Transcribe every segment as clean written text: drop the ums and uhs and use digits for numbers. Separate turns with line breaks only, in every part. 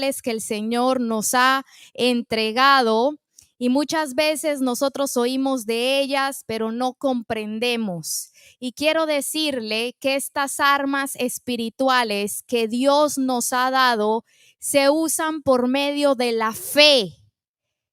espirituales que el Señor nos ha entregado. Y muchas veces nosotros oímos de ellas, pero no comprendemos. Y quiero decirle que estas armas espirituales que Dios nos ha dado se usan por medio de la fe.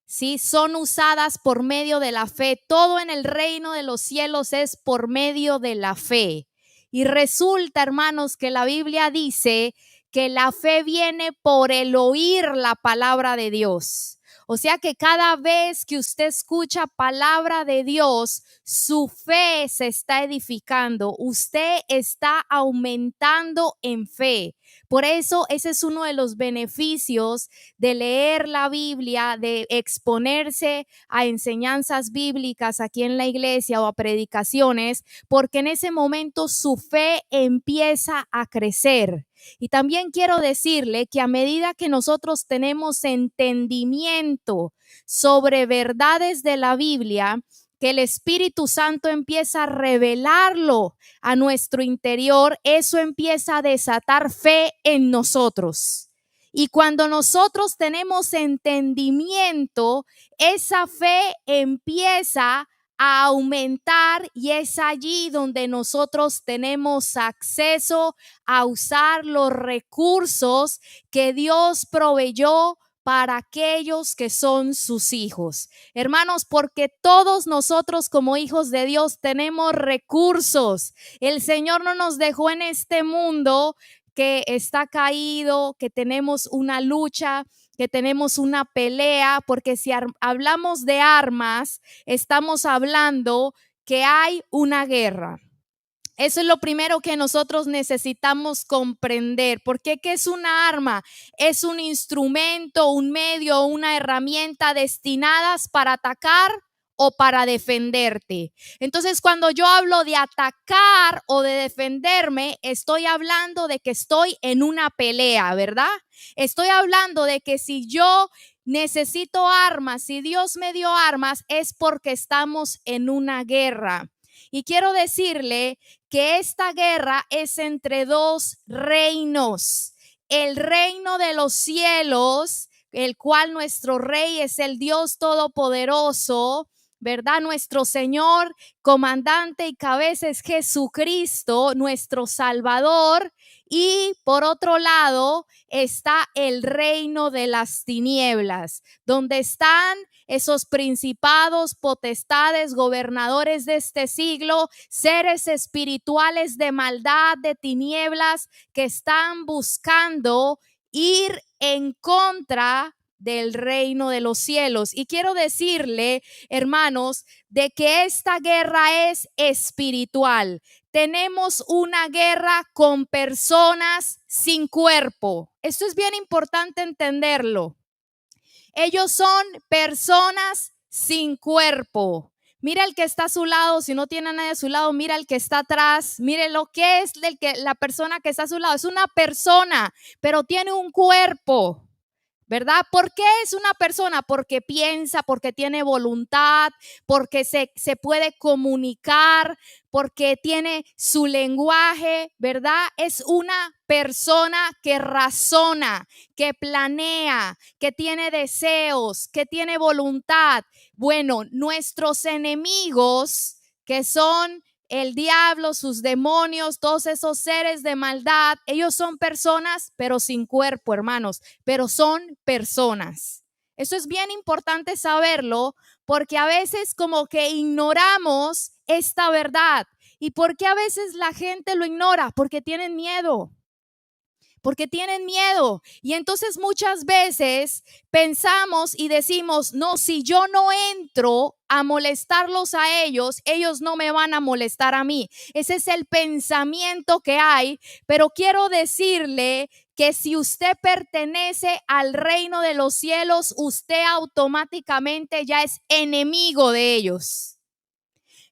Sí, son usadas por medio de la fe. Todo en el reino de los cielos es por medio de la fe. Y resulta, hermanos, que la Biblia dice que la fe viene por el oír la palabra de Dios. O sea que cada vez que usted escucha palabra de Dios, su fe se está edificando. Usted está aumentando en fe. Por eso ese es uno de los beneficios de leer la Biblia, de exponerse a enseñanzas bíblicas aquí en la iglesia o a predicaciones, porque en ese momento su fe empieza a crecer. Y también quiero decirle que a medida que nosotros tenemos entendimiento sobre verdades de la Biblia, que el Espíritu Santo empieza a revelarlo a nuestro interior, eso empieza a desatar fe en nosotros. Y cuando nosotros tenemos entendimiento, esa fe empieza a aumentar y es allí donde nosotros tenemos acceso a usar los recursos que Dios proveyó para aquellos que son sus hijos. Hermanos, porque todos nosotros como hijos de Dios tenemos recursos. El Señor no nos dejó en este mundo que está caído, que tenemos una lucha, que tenemos una pelea, porque si hablamos de armas, estamos hablando que hay una guerra. Eso es lo primero que nosotros necesitamos comprender. Porque ¿qué es una arma? Es un instrumento, un medio, una herramienta destinadas para atacar o para defenderte. Entonces, cuando yo hablo de atacar o de defenderme, estoy hablando de que estoy en una pelea, ¿verdad? Estoy hablando de que si yo necesito armas, si Dios me dio armas, es porque estamos en una guerra. Y quiero decirle que esta guerra es entre dos reinos. El reino de los cielos, el cual nuestro rey es el Dios todopoderoso, ¿verdad? Nuestro Señor, comandante y cabeza es Jesucristo, nuestro Salvador. Y por otro lado está el reino de las tinieblas, donde están esos principados, potestades, gobernadores de este siglo, seres espirituales de maldad, de tinieblas, que están buscando ir en contra del reino de los cielos. Y quiero decirle, hermanos, de que esta guerra es espiritual. Tenemos una guerra con personas sin cuerpo. Esto es bien importante entenderlo. Ellos son personas sin cuerpo. Mira el que está a su lado, si no tiene a nadie a su lado, mira el que está atrás, mire lo que es la persona que está a su lado. Es una persona, pero tiene un cuerpo. ¿Verdad? ¿Por qué es una persona? Porque piensa, porque tiene voluntad, porque se puede comunicar, porque tiene su lenguaje, ¿verdad? Es una persona que razona, que planea, que tiene deseos, que tiene voluntad. Bueno, nuestros enemigos, que son el diablo, sus demonios, todos esos seres de maldad, ellos son personas, pero sin cuerpo, hermanos, pero son personas. Eso es bien importante saberlo, porque a veces como que ignoramos esta verdad. ¿Y por qué a veces la gente lo ignora? Porque tienen miedo. Porque tienen miedo. Y entonces muchas veces pensamos y decimos, no, si yo no entro a molestarlos a ellos, ellos no me van a molestar a mí. Ese es el pensamiento que hay, pero quiero decirle que si usted pertenece al reino de los cielos, usted automáticamente ya es enemigo de ellos.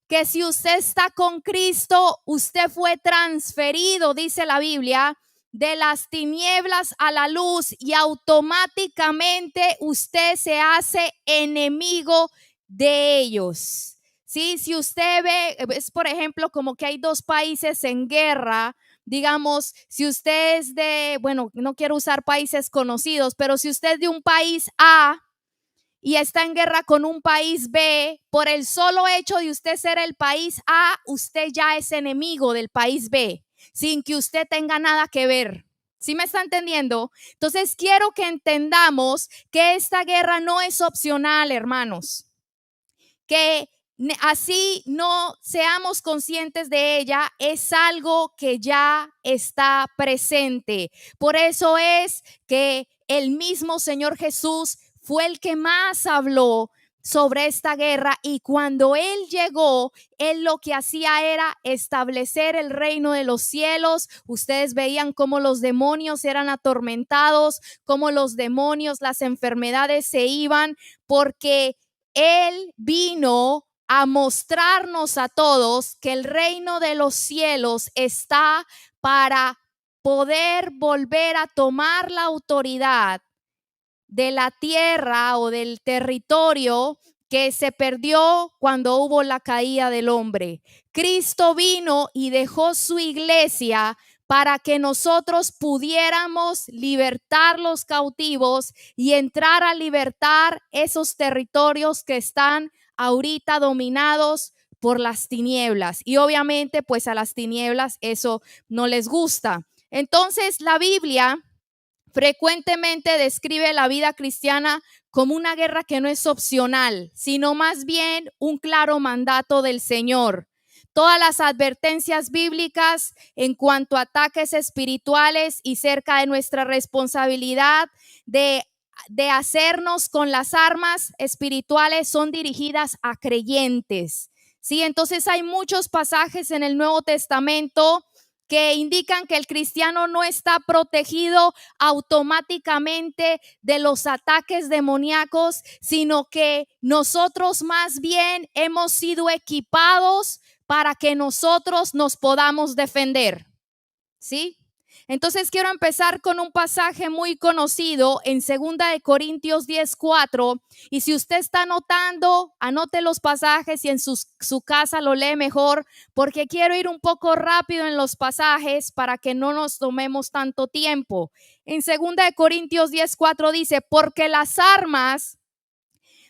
Que si usted está con Cristo, usted fue transferido, dice la Biblia, de las tinieblas a la luz, y automáticamente usted se hace enemigo de ellos. ¿Sí? Si usted ve, es por ejemplo como que hay dos países en guerra, digamos, si usted es de, bueno, no quiero usar países conocidos, pero si usted es de un país A y está en guerra con un país B, por el solo hecho de usted ser el país A, usted ya es enemigo del país B, sin que usted tenga nada que ver. ¿Sí me está entendiendo? Entonces quiero que entendamos que esta guerra no es opcional, hermanos. Que así no seamos conscientes de ella, es algo que ya está presente. Por eso es que el mismo Señor Jesús fue el que más habló sobre esta guerra, y cuando él llegó, él lo que hacía era establecer el reino de los cielos. Ustedes veían cómo los demonios eran atormentados, cómo los demonios, las enfermedades se iban, porque él vino a mostrarnos a todos que el reino de los cielos está para poder volver a tomar la autoridad de la tierra o del territorio que se perdió cuando hubo la caída del hombre. Cristo vino y dejó su iglesia para que nosotros pudiéramos libertar los cautivos y entrar a libertar esos territorios que están ahorita dominados por las tinieblas. Y obviamente, pues a las tinieblas eso no les gusta. Entonces, la Biblia frecuentemente describe la vida cristiana como una guerra que no es opcional, sino más bien un claro mandato del Señor. Todas las advertencias bíblicas en cuanto a ataques espirituales y cerca de nuestra responsabilidad de hacernos con las armas espirituales son dirigidas a creyentes. Sí, entonces hay muchos pasajes en el Nuevo Testamento que indican que el cristiano no está protegido automáticamente de los ataques demoníacos, sino que nosotros más bien hemos sido equipados para que nosotros nos podamos defender. ¿Sí? Entonces quiero empezar con un pasaje muy conocido en 2 de Corintios 10:4, y si usted está anotando, anote los pasajes y en su casa lo lee mejor, porque quiero ir un poco rápido en los pasajes para que no nos tomemos tanto tiempo. En 2 de Corintios 10:4 dice: porque las armas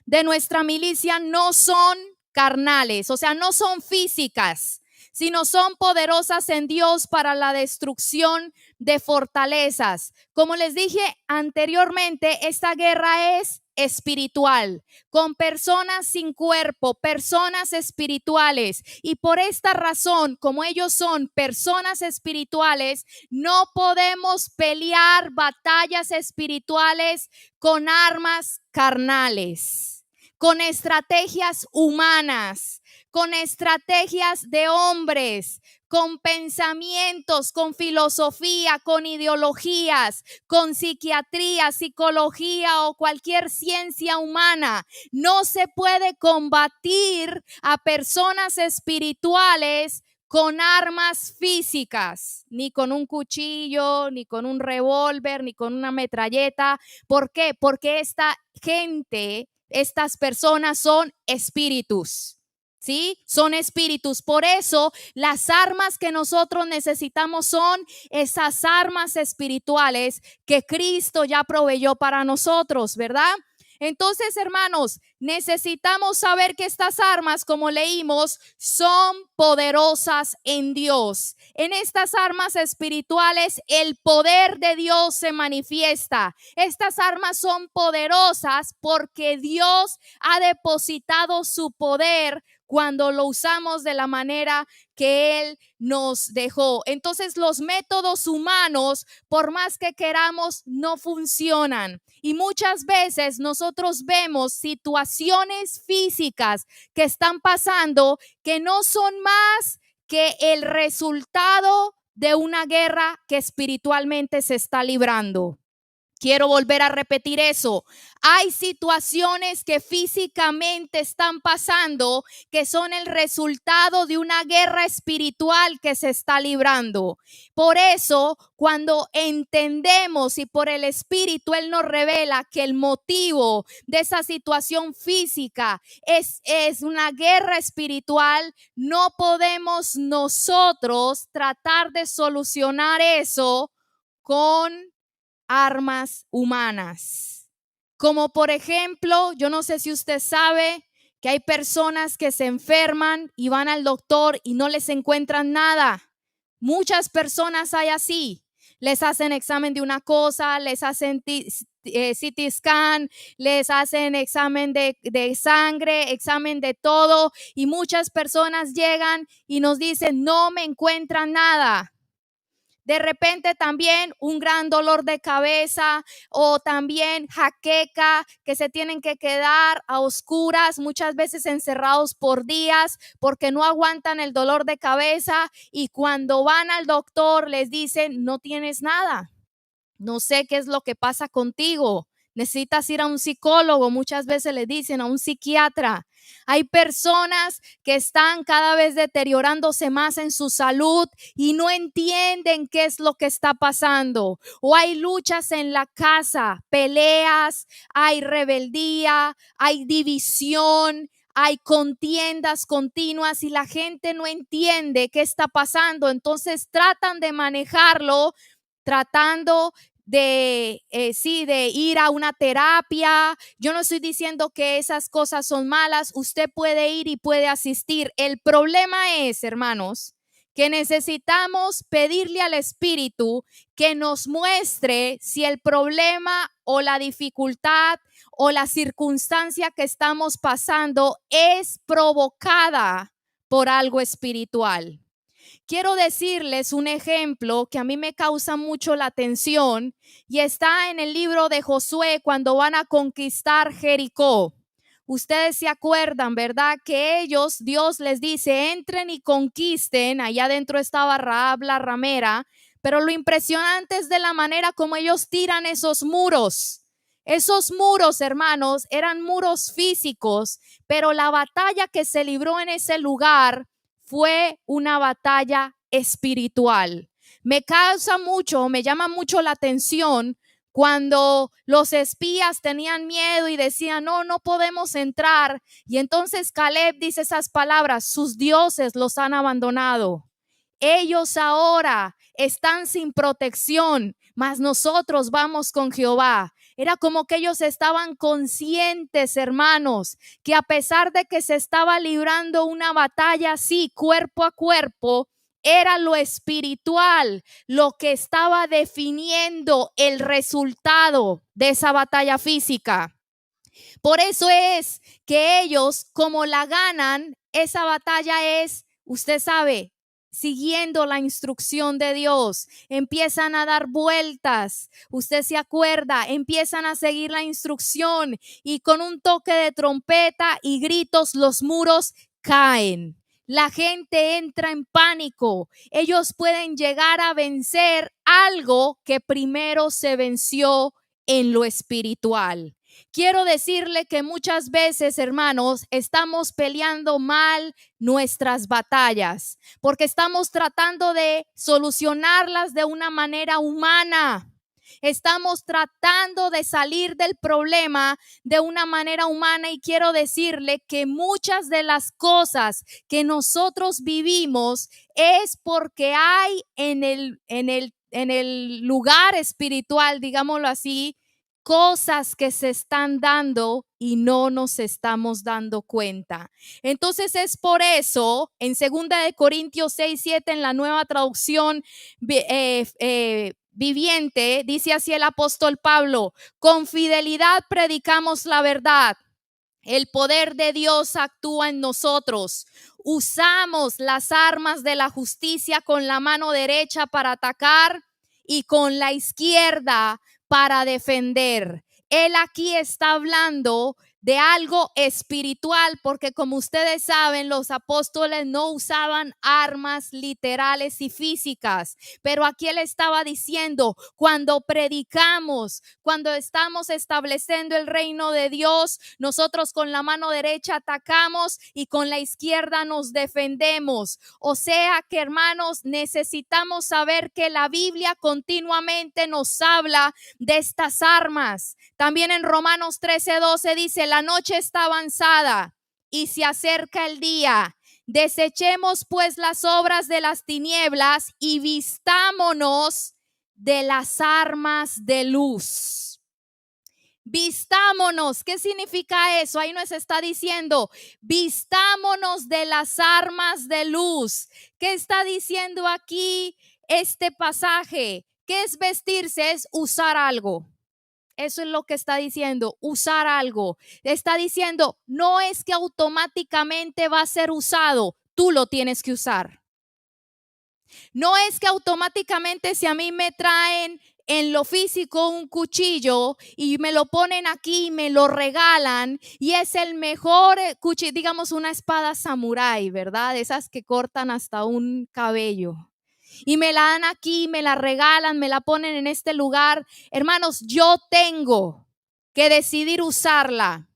de nuestra milicia no son carnales, o sea, no son físicas, sino son poderosas en Dios para la destrucción de fortalezas. Como les dije anteriormente, esta guerra es espiritual, con personas sin cuerpo, personas espirituales, y por esta razón, como ellos son personas espirituales, no podemos pelear batallas espirituales con armas carnales, con estrategias humanas, con estrategias de hombres, con pensamientos, con filosofía, con ideologías, con psiquiatría, psicología o cualquier ciencia humana. No se puede combatir a personas espirituales con armas físicas, ni con un cuchillo, ni con un revólver, ni con una metralleta. ¿Por qué? Porque esta gente, estas personas son espíritus. ¿Sí? Son espíritus. Por eso las armas que nosotros necesitamos son esas armas espirituales que Cristo ya proveyó para nosotros, ¿verdad? Entonces, hermanos, necesitamos saber que estas armas, como leímos, son poderosas en Dios. En estas armas espirituales, el poder de Dios se manifiesta. Estas armas son poderosas porque Dios ha depositado su poder cuando lo usamos de la manera que Él nos dejó. Entonces los métodos humanos, por más que queramos, no funcionan. Y muchas veces nosotros vemos situaciones físicas que están pasando que no son más que el resultado de una guerra que espiritualmente se está librando. Quiero volver a repetir eso. Hay situaciones que físicamente están pasando que son el resultado de una guerra espiritual que se está librando. Por eso, cuando entendemos y por el Espíritu Él nos revela que el motivo de esa situación física es una guerra espiritual, no podemos nosotros tratar de solucionar eso con armas humanas. Como por ejemplo, yo no sé si usted sabe que hay personas que se enferman y van al doctor y no les encuentran nada. Muchas personas hay así. Les hacen examen de una cosa, les hacen CT scan, les hacen examen de sangre, examen de todo, y muchas personas llegan y nos dicen, no me encuentran nada. De repente también un gran dolor de cabeza o también jaqueca, que se tienen que quedar a oscuras, muchas veces encerrados por días porque no aguantan el dolor de cabeza, y cuando van al doctor les dicen, no tienes nada. No sé qué es lo que pasa contigo. Necesitas ir a un psicólogo, muchas veces le dicen, a un psiquiatra. Hay personas que están cada vez deteriorándose más en su salud y no entienden qué es lo que está pasando. O hay luchas en la casa, peleas, hay rebeldía, hay división, hay contiendas continuas y la gente no entiende qué está pasando. Entonces tratan de manejarlo tratando de ir a una terapia. Yo no estoy diciendo que esas cosas son malas. Usted puede ir y puede asistir. El problema es, hermanos, que necesitamos pedirle al Espíritu que nos muestre si el problema o la dificultad o la circunstancia que estamos pasando es provocada por algo espiritual. Quiero decirles un ejemplo que a mí me causa mucho la atención y está en el libro de Josué cuando van a conquistar Jericó. Ustedes se acuerdan, ¿verdad? Que ellos, Dios les dice, entren y conquisten. Allá adentro estaba Rahab la ramera, pero lo impresionante es de la manera como ellos tiran esos muros. Esos muros, hermanos, eran muros físicos, pero la batalla que se libró en ese lugar fue una batalla espiritual. Me llama mucho la atención cuando los espías tenían miedo y decían, no, no podemos entrar. Y entonces Caleb dice esas palabras, sus dioses los han abandonado. Ellos ahora están sin protección, mas nosotros vamos con Jehová. Era como que ellos estaban conscientes, hermanos, que a pesar de que se estaba librando una batalla así, cuerpo a cuerpo, era lo espiritual lo que estaba definiendo el resultado de esa batalla física. Por eso es que ellos, como la ganan, esa batalla es, usted sabe, siguiendo la instrucción de Dios, empiezan a dar vueltas, usted se acuerda, empiezan a seguir la instrucción y con un toque de trompeta y gritos los muros caen. La gente entra en pánico. Ellos pueden llegar a vencer algo que primero se venció en lo espiritual. Quiero decirle que muchas veces, hermanos, estamos peleando mal nuestras batallas porque estamos tratando de solucionarlas de una manera humana. Estamos tratando de salir del problema de una manera humana y quiero decirle que muchas de las cosas que nosotros vivimos es porque hay en el lugar espiritual, digámoslo así, cosas que se están dando y no nos estamos dando cuenta. Entonces es por eso en 2 de Corintios 6:7 en la Nueva Traducción Viviente dice así el apóstol Pablo: con fidelidad predicamos la verdad. El poder de Dios actúa en nosotros. Usamos las armas de la justicia con la mano derecha para atacar y con la izquierda para defender. Él aquí está hablando de algo espiritual, porque como ustedes saben, los apóstoles no usaban armas literales y físicas, pero aquí él estaba diciendo, cuando predicamos, cuando estamos estableciendo el reino de Dios, nosotros con la mano derecha atacamos y con la izquierda nos defendemos. O sea que, hermanos, necesitamos saber que la Biblia continuamente nos habla de estas armas. También en Romanos 13:12 dice, la noche está avanzada y se acerca el día. Desechemos pues las obras de las tinieblas y vistámonos de las armas de luz. Vistámonos. ¿Qué significa eso? Ahí nos está diciendo, vistámonos de las armas de luz. ¿Qué está diciendo aquí este pasaje? ¿Qué es vestirse? Es usar algo. Eso es lo que está diciendo, usar algo. Está diciendo, no es que automáticamente va a ser usado, tú lo tienes que usar. No es que automáticamente si a mí me traen en lo físico un cuchillo y me lo ponen aquí, me lo regalan y es el mejor cuchillo, digamos una espada samurái, ¿verdad? Esas que cortan hasta un cabello. Y me la dan aquí, me la regalan, me la ponen en este lugar. Hermanos, yo tengo que decidir usarla.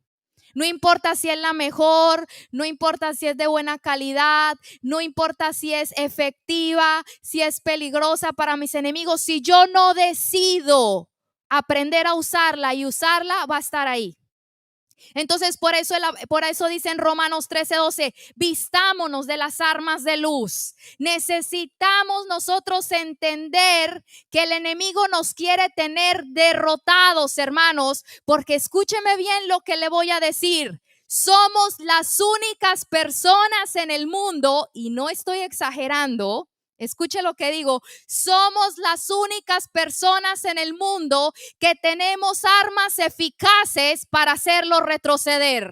No importa si es la mejor, no importa si es de buena calidad, no importa si es efectiva, si es peligrosa para mis enemigos. Si yo no decido aprender a usarla y usarla, va a estar ahí. Entonces, por eso dice en Romanos 13:12, vistámonos de las armas de luz. Necesitamos nosotros entender que el enemigo nos quiere tener derrotados, hermanos, porque escúcheme bien lo que le voy a decir. Somos las únicas personas en el mundo, y no estoy exagerando, escuche lo que digo, somos las únicas personas en el mundo que tenemos armas eficaces para hacerlo retroceder.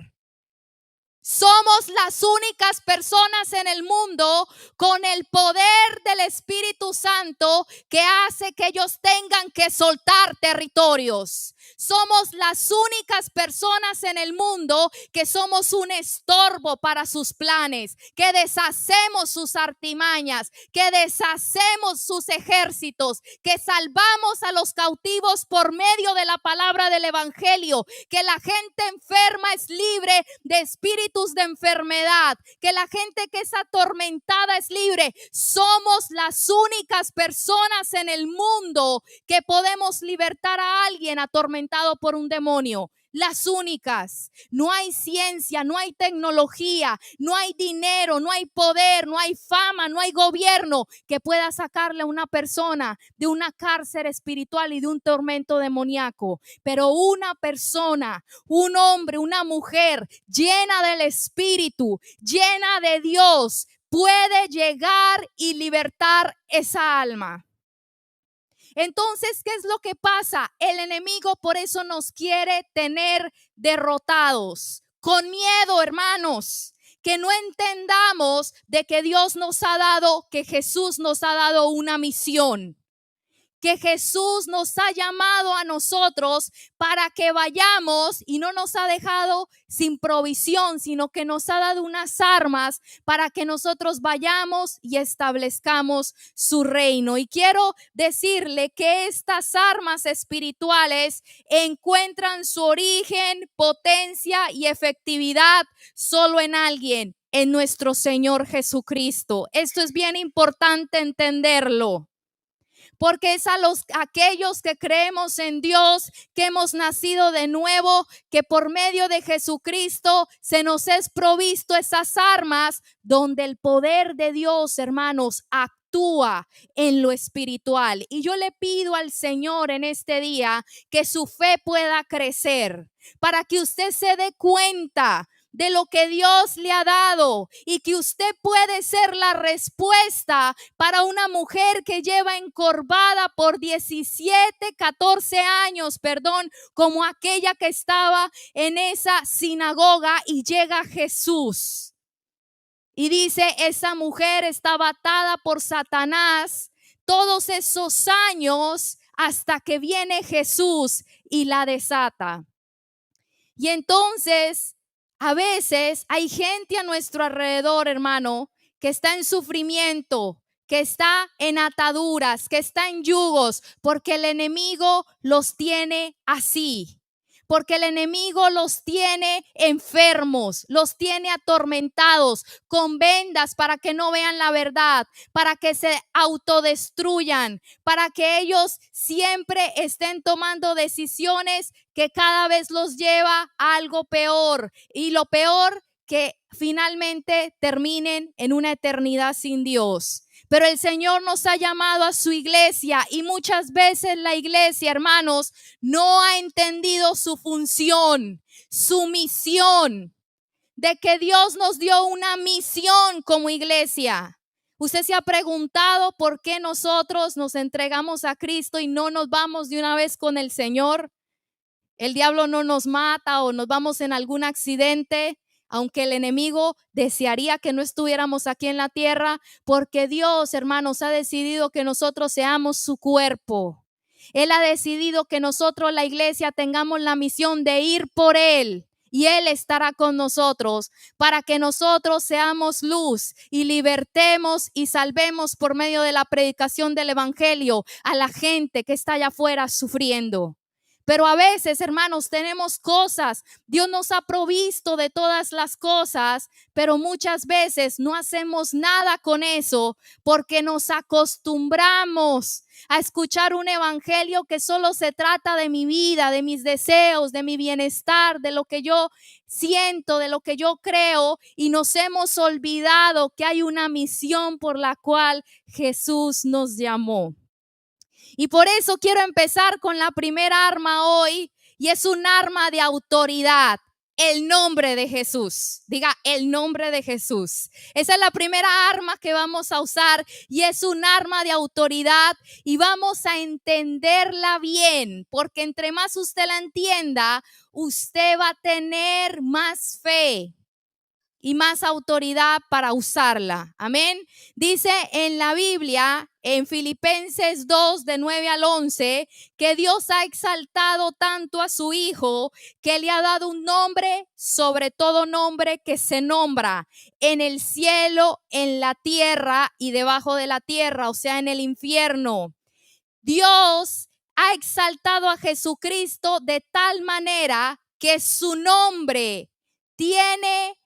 Somos las únicas personas en el mundo con el poder del Espíritu Santo que hace que ellos tengan que soltar territorios. Somos las únicas personas en el mundo que somos un estorbo para sus planes, que deshacemos sus artimañas, que deshacemos sus ejércitos, que salvamos a los cautivos por medio de la palabra del Evangelio, que la gente enferma es libre de espíritu de enfermedad, que la gente que es atormentada es libre. Somos las únicas personas en el mundo que podemos libertar a alguien atormentado por un demonio. Las únicas. No hay ciencia, no hay tecnología, no hay dinero, no hay poder, no hay fama, no hay gobierno que pueda sacarle a una persona de una cárcel espiritual y de un tormento demoníaco. Pero una persona, un hombre, una mujer llena del Espíritu, llena de Dios, puede llegar y libertar esa alma. Entonces, ¿qué es lo que pasa? El enemigo por eso nos quiere tener derrotados, con miedo, hermanos, que no entendamos de que Dios nos ha dado, que Jesús nos ha dado una misión. Que Jesús nos ha llamado a nosotros para que vayamos y no nos ha dejado sin provisión, sino que nos ha dado unas armas para que nosotros vayamos y establezcamos su reino. Y quiero decirle que estas armas espirituales encuentran su origen, potencia y efectividad solo en alguien, en nuestro Señor Jesucristo. Esto es bien importante entenderlo. Porque es a aquellos que creemos en Dios, que hemos nacido de nuevo, que por medio de Jesucristo se nos es provisto esas armas donde el poder de Dios, hermanos, actúa en lo espiritual. Y yo le pido al Señor en este día que su fe pueda crecer, para que usted se dé cuenta de lo que Dios le ha dado y que usted puede ser la respuesta para una mujer que lleva encorvada por 14 años, como aquella que estaba en esa sinagoga y llega Jesús. Y dice, esa mujer estaba atada por Satanás todos esos años hasta que viene Jesús y la desata. Y entonces, a veces hay gente a nuestro alrededor, hermano, que está en sufrimiento, que está en ataduras, que está en yugos, porque el enemigo los tiene así. Porque el enemigo los tiene enfermos, los tiene atormentados, con vendas para que no vean la verdad, para que se autodestruyan, para que ellos siempre estén tomando decisiones que cada vez los lleva a algo peor. Y lo peor, que finalmente terminen en una eternidad sin Dios. Pero el Señor nos ha llamado a su iglesia y muchas veces la iglesia, hermanos, no ha entendido su función, su misión, de que Dios nos dio una misión como iglesia. Usted se ha preguntado por qué nosotros nos entregamos a Cristo y no nos vamos de una vez con el Señor. El diablo no nos mata o nos vamos en algún accidente, aunque el enemigo desearía que no estuviéramos aquí en la tierra, porque Dios, hermanos, ha decidido que nosotros seamos su cuerpo. Él ha decidido que nosotros, la iglesia, tengamos la misión de ir por Él. Y Él estará con nosotros para que nosotros seamos luz y libertemos y salvemos por medio de la predicación del evangelio a la gente que está allá afuera sufriendo. Pero a veces, hermanos, tenemos cosas. Dios nos ha provisto de todas las cosas, pero muchas veces no hacemos nada con eso porque nos acostumbramos a escuchar un evangelio que solo se trata de mi vida, de mis deseos, de mi bienestar, de lo que yo siento, de lo que yo creo, y nos hemos olvidado que hay una misión por la cual Jesús nos llamó. Y por eso quiero empezar con la primera arma hoy, y es un arma de autoridad. El nombre de Jesús. Diga, el nombre de Jesús. Esa es la primera arma que vamos a usar y es un arma de autoridad y vamos a entenderla bien, porque entre más usted la entienda, usted va a tener más fe y más autoridad para usarla. Amén. Dice en la Biblia, en Filipenses 2, de 9 al 11, que Dios ha exaltado tanto a su Hijo que le ha dado un nombre sobre todo nombre que se nombra en el cielo, en la tierra y debajo de la tierra, o sea, en el infierno. Dios ha exaltado a Jesucristo de tal manera que su nombre tiene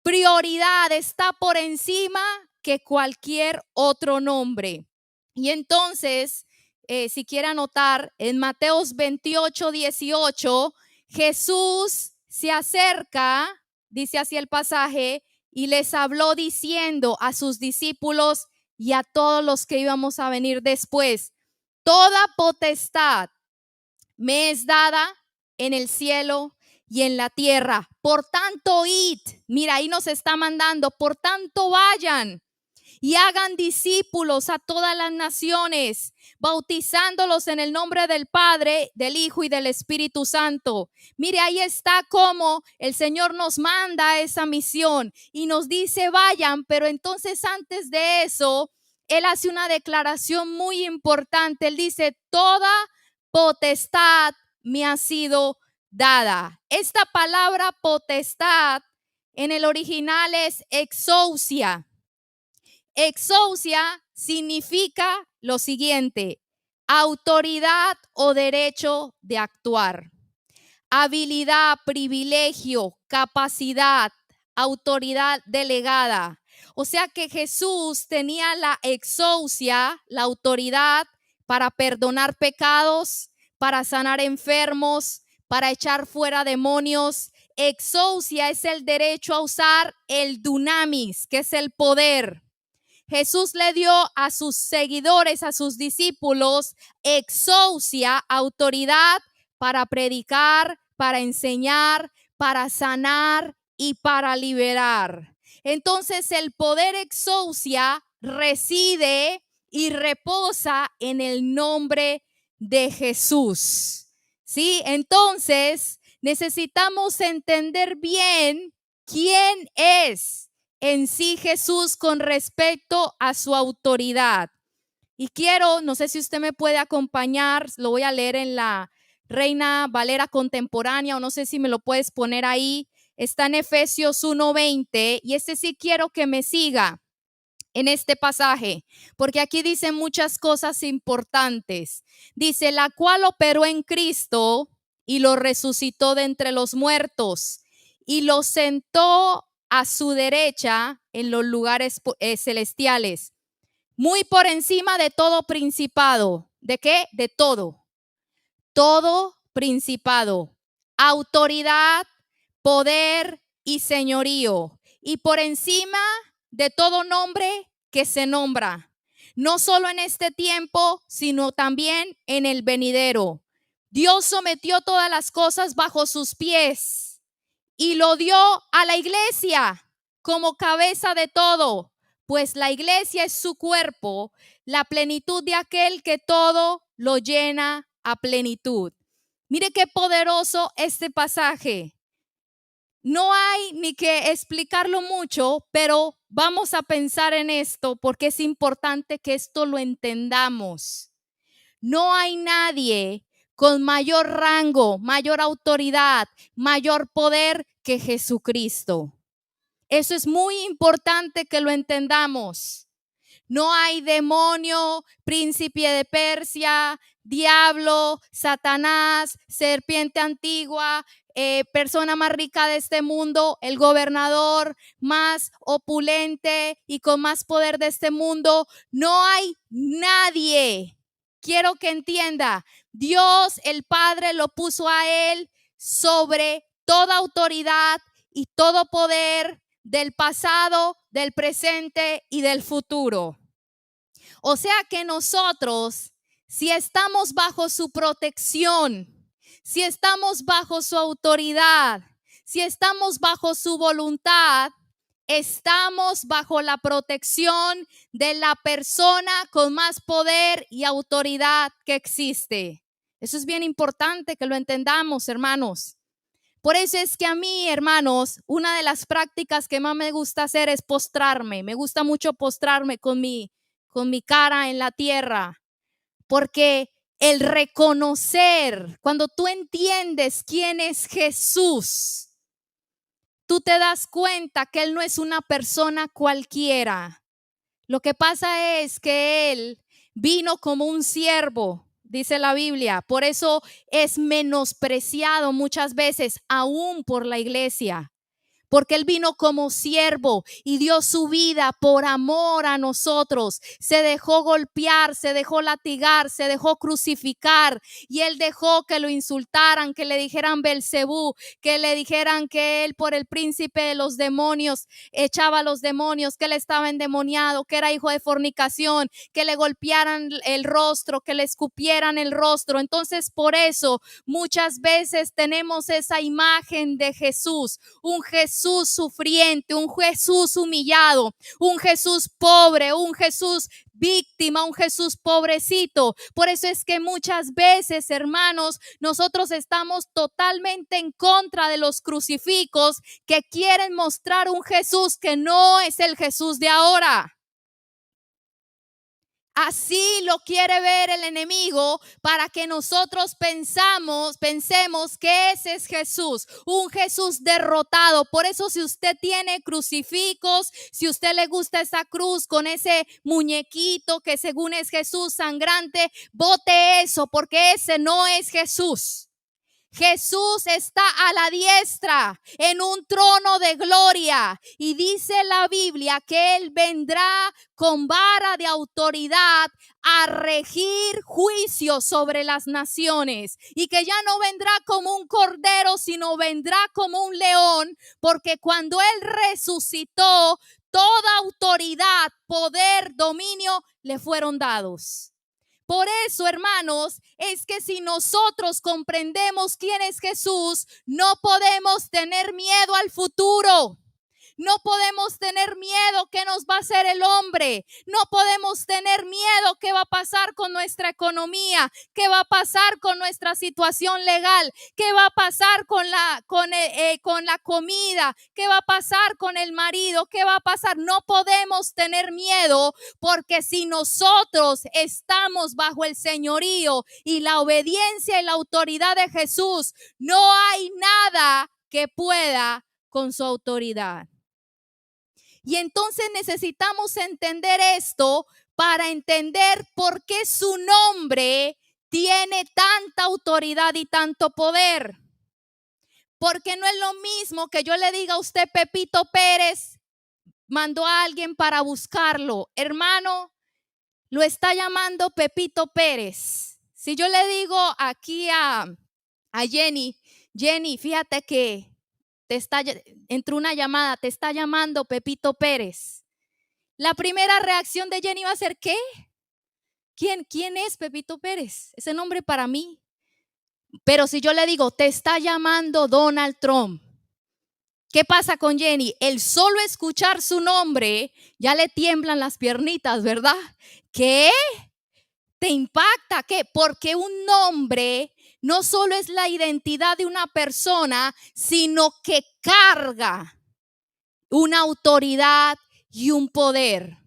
prioridad, está por encima que cualquier otro nombre. Y entonces, si quiere anotar, en Mateos 28, 18, Jesús se acerca, dice así el pasaje, y les habló diciendo a sus discípulos y a todos los que íbamos a venir después: toda potestad me es dada en el cielo y en la tierra. Por tanto, id. Mira, ahí nos está mandando. Por tanto, vayan y hagan discípulos a todas las naciones, bautizándolos en el nombre del Padre, del Hijo y del Espíritu Santo. Mire, ahí está cómo el Señor nos manda esa misión y nos dice vayan, pero entonces antes de eso, Él hace una declaración muy importante. Él dice, toda potestad me ha sido dada. Esta palabra potestad en el original es exousia. Exousia significa lo siguiente: autoridad o derecho de actuar, habilidad, privilegio, capacidad, autoridad delegada. O sea que Jesús tenía la exousia, la autoridad para perdonar pecados, para sanar enfermos, para echar fuera demonios. Exousia es el derecho a usar el dunamis, que es el poder. Jesús le dio a sus seguidores, a sus discípulos, exousia, autoridad para predicar, para enseñar, para sanar y para liberar. Entonces el poder exousia reside y reposa en el nombre de Jesús. ¿Sí? Entonces necesitamos entender bien quién es en sí Jesús con respecto a su autoridad. Y quiero, no sé si usted me puede acompañar, lo voy a leer en la Reina Valera contemporánea, o no sé si me lo puedes poner ahí. Está en Efesios 1:20 y sí quiero que me siga en este pasaje, porque aquí dice muchas cosas importantes. Dice, la cual operó en Cristo y lo resucitó de entre los muertos y lo sentó a su derecha en los lugares celestiales, muy por encima de todo principado. ¿De qué? De todo. Todo principado, autoridad, poder y señorío, y por encima de todo nombre que se nombra, no solo en este tiempo, sino también en el venidero. Dios sometió todas las cosas bajo sus pies y lo dio a la iglesia como cabeza de todo, pues la iglesia es su cuerpo, la plenitud de aquel que todo lo llena a plenitud. Mire qué poderoso este pasaje. No hay ni que explicarlo mucho, pero vamos a pensar en esto porque es importante que esto lo entendamos. No hay nadie con mayor rango, mayor autoridad, mayor poder que Jesucristo. Eso es muy importante que lo entendamos. No hay demonio, príncipe de Persia, diablo, Satanás, serpiente antigua, persona más rica de este mundo, el gobernador más opulente y con más poder de este mundo. No hay nadie. Quiero que entienda, Dios el Padre lo puso a él sobre toda autoridad y todo poder del pasado, del presente y del futuro. O sea que nosotros, si estamos bajo su protección, si estamos bajo su autoridad, si estamos bajo su voluntad, estamos bajo la protección de la persona con más poder y autoridad que existe. Eso es bien importante que lo entendamos, hermanos. Por eso es que a mí, hermanos, una de las prácticas que más me gusta hacer es postrarme. Me gusta mucho postrarme con mi cara en la tierra, porque el reconocer, cuando tú entiendes quién es Jesús, tú te das cuenta que Él no es una persona cualquiera. Lo que pasa es que Él vino como un siervo, dice la Biblia. Por eso es menospreciado muchas veces, aún por la iglesia. Porque Él vino como siervo y dio su vida por amor a nosotros. Se dejó golpear, se dejó latigar, se dejó crucificar y Él dejó que lo insultaran, que le dijeran Belcebú, que le dijeran que Él por el príncipe de los demonios echaba a los demonios, que Él estaba endemoniado, que era hijo de fornicación, que le golpearan el rostro, que le escupieran el rostro. Entonces por eso muchas veces tenemos esa imagen de Jesús, un Jesús sufriente, un Jesús humillado, un Jesús pobre, un Jesús víctima, un Jesús pobrecito. Por eso es que muchas veces, hermanos, nosotros estamos totalmente en contra de los crucifijos que quieren mostrar un Jesús que no es el Jesús de ahora. Así lo quiere ver el enemigo para que nosotros pensemos que ese es Jesús, un Jesús derrotado. Por eso si usted tiene crucifijos, si usted le gusta esa cruz con ese muñequito que según es Jesús sangrante, bote eso porque ese no es Jesús. Jesús está a la diestra en un trono de gloria y dice la Biblia que Él vendrá con vara de autoridad a regir juicio sobre las naciones y que ya no vendrá como un cordero, sino vendrá como un león, porque cuando Él resucitó, toda autoridad, poder, dominio le fueron dados. Por eso, hermanos, es que si nosotros comprendemos quién es Jesús, no podemos tener miedo al futuro. No podemos tener miedo qué nos va a hacer el hombre. No podemos tener miedo qué va a pasar con nuestra economía, qué va a pasar con nuestra situación legal, qué va a pasar con la comida, qué va a pasar con el marido, qué va a pasar. No podemos tener miedo, porque si nosotros estamos bajo el señorío y la obediencia y la autoridad de Jesús, no hay nada que pueda con su autoridad. Y entonces necesitamos entender esto para entender por qué su nombre tiene tanta autoridad y tanto poder. Porque no es lo mismo que yo le diga a usted, Pepito Pérez mandó a alguien para buscarlo. Hermano, lo está llamando Pepito Pérez. Si yo le digo aquí a Jenny, fíjate que entró una llamada, te está llamando Pepito Pérez. La primera reacción de Jenny va a ser, ¿qué? ¿Quién es Pepito Pérez? Ese nombre para mí. Pero si yo le digo, te está llamando Donald Trump, ¿qué pasa con Jenny? El solo escuchar su nombre ya le tiemblan las piernitas, ¿verdad? ¿Qué? ¿Te impacta? ¿Qué? Porque un nombre no solo es la identidad de una persona, sino que carga una autoridad y un poder.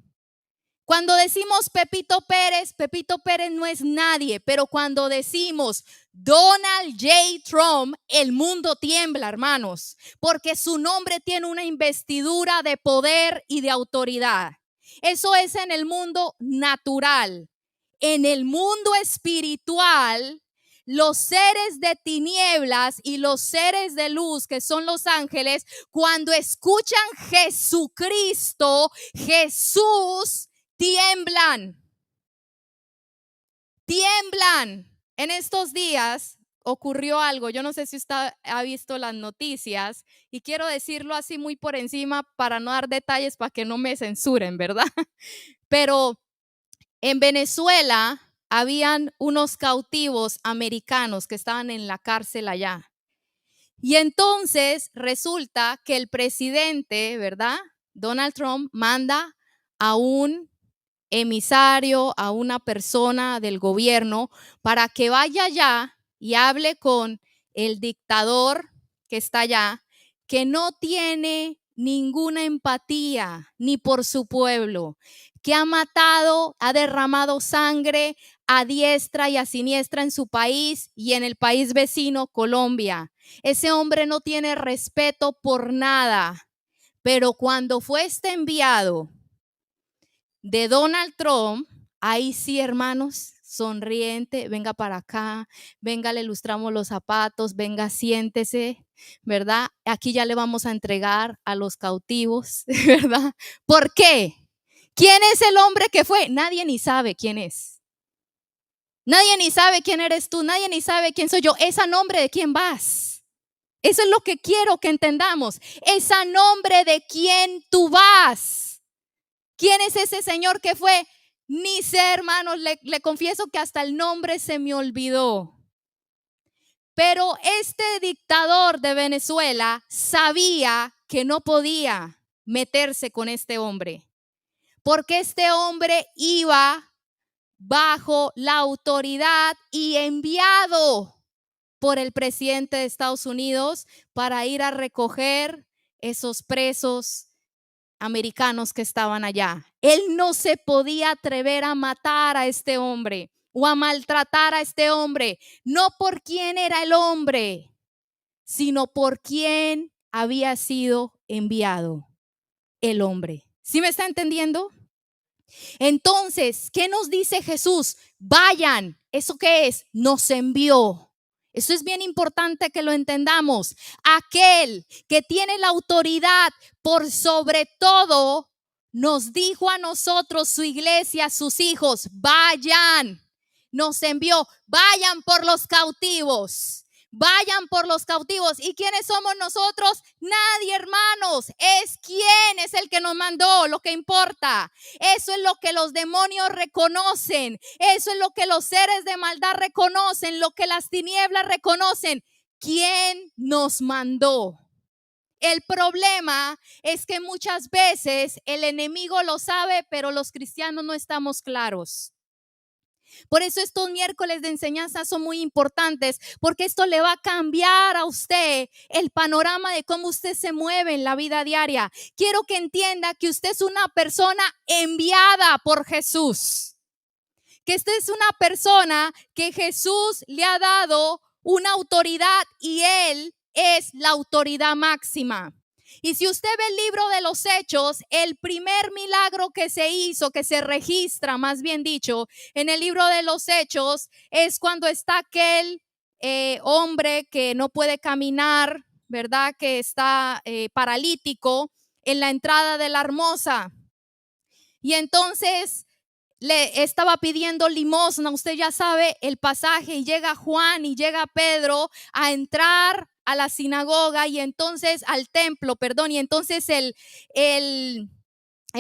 Cuando decimos Pepito Pérez no es nadie, pero cuando decimos Donald J. Trump, el mundo tiembla, hermanos, porque su nombre tiene una investidura de poder y de autoridad. Eso es en el mundo natural. En el mundo espiritual, los seres de tinieblas y los seres de luz, que son los ángeles, cuando escuchan Jesucristo, Jesús, tiemblan. En estos días ocurrió algo. Yo no sé si usted ha visto las noticias y quiero decirlo así muy por encima para no dar detalles para que no me censuren, ¿verdad? Pero en Venezuela habían unos cautivos americanos que estaban en la cárcel allá. Y entonces resulta que el presidente, ¿verdad? Donald Trump manda a un emisario, a una persona del gobierno, para que vaya allá y hable con el dictador que está allá, que no tiene ninguna empatía ni por su pueblo, que ha matado, ha derramado sangre a diestra y a siniestra en su país y en el país vecino, Colombia. Ese hombre no tiene respeto por nada, pero cuando fue este enviado de Donald Trump, ahí sí, hermanos, sonriente, venga para acá, venga, le ilustramos los zapatos, venga, siéntese, ¿verdad? Aquí ya le vamos a entregar a los cautivos, ¿verdad? ¿Por qué? ¿Quién es el hombre que fue? Nadie ni sabe quién es. Nadie ni sabe quién eres tú, nadie ni sabe quién soy yo. Es a nombre de quién vas. Eso es lo que quiero que entendamos. Es a nombre de quién tú vas. ¿Quién es ese señor que fue? Ni sé, hermanos, le confieso que hasta el nombre se me olvidó. Pero este dictador de Venezuela sabía que no podía meterse con este hombre, porque este hombre iba bajo la autoridad y enviado por el presidente de Estados Unidos para ir a recoger esos presos americanos que estaban allá. Él no se podía atrever a matar a este hombre o a maltratar a este hombre, no por quién era el hombre, sino por quién había sido enviado el hombre. ¿Sí me está entendiendo? Entonces, ¿qué nos dice Jesús? Vayan. ¿Eso qué es? Nos envió. Eso es bien importante que lo entendamos. Aquel que tiene la autoridad por sobre todo, nos dijo a nosotros, su iglesia, sus hijos, vayan. Nos envió, vayan por los cautivos. Vayan por los cautivos. ¿Y quiénes somos nosotros? Nadie, hermanos. Es quién es el que nos mandó, lo que importa. Eso es lo que los demonios reconocen. Eso es lo que los seres de maldad reconocen, lo que las tinieblas reconocen. ¿Quién nos mandó? El problema es que muchas veces el enemigo lo sabe, pero los cristianos no estamos claros. Por eso estos miércoles de enseñanza son muy importantes, porque esto le va a cambiar a usted el panorama de cómo usted se mueve en la vida diaria. Quiero que entienda que usted es una persona enviada por Jesús, que usted es una persona que Jesús le ha dado una autoridad y Él es la autoridad máxima. Y si usted ve el libro de los Hechos, el primer milagro que se hizo, que se registra, más bien dicho, en el libro de los Hechos, es cuando está aquel hombre que no puede caminar, ¿verdad? Que está paralítico en la entrada de la Hermosa. Y entonces le estaba pidiendo limosna, usted ya sabe el pasaje, y llega Juan y llega Pedro a entrar a la sinagoga y entonces al templo, perdón, y entonces el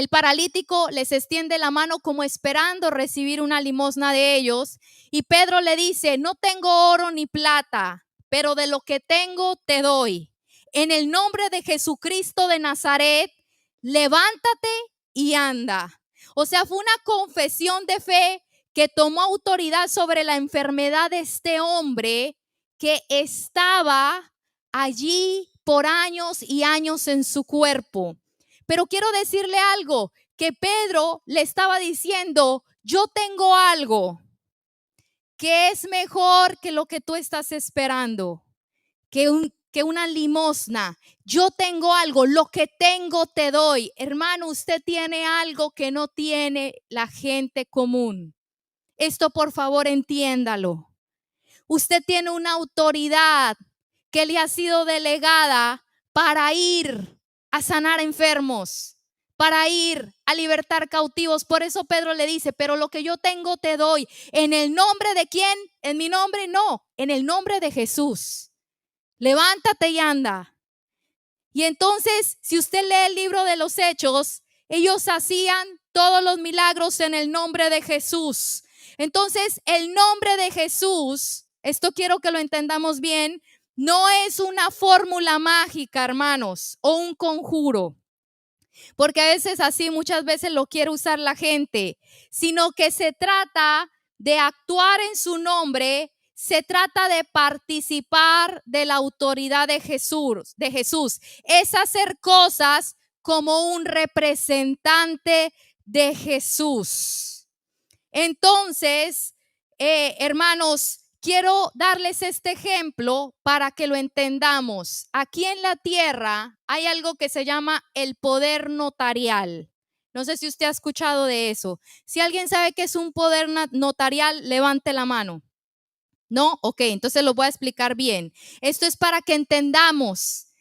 paralítico les extiende la mano como esperando recibir una limosna de ellos, y Pedro le dice: no tengo oro ni plata, pero de lo que tengo te doy. En el nombre de Jesucristo de Nazaret, levántate y anda. O sea, fue una confesión de fe que tomó autoridad sobre la enfermedad de este hombre que estaba allí por años y años en su cuerpo. Pero quiero decirle algo, que Pedro le estaba diciendo: yo tengo algo que es mejor que lo que tú estás esperando, que una limosna. Yo tengo algo, lo que tengo te doy. Hermano, usted tiene algo que no tiene la gente común. Esto, por favor, entiéndalo. Usted tiene una autoridad que le ha sido delegada para ir a sanar enfermos, para ir a libertar cautivos. Por eso Pedro le dice: pero lo que yo tengo te doy. ¿En el nombre de quién? En mi nombre, no, en el nombre de Jesús. Levántate y anda. Y entonces, si usted lee el libro de los Hechos, ellos hacían todos los milagros en el nombre de Jesús. Entonces, el nombre de Jesús, esto quiero que lo entendamos bien, no es una fórmula mágica, hermanos, o un conjuro, porque a veces así muchas veces lo quiere usar la gente, sino que se trata de actuar en su nombre. Se trata de participar de la autoridad de Jesús. Es hacer cosas como un representante de Jesús. Entonces, hermanos, quiero darles este ejemplo para que lo entendamos. Aquí en la tierra hay algo que se llama el poder notarial. No sé si usted ha escuchado de eso. Si alguien sabe qué es un poder notarial, levante la mano. ¿No? Ok, entonces lo voy a explicar bien. Esto es para que entendamos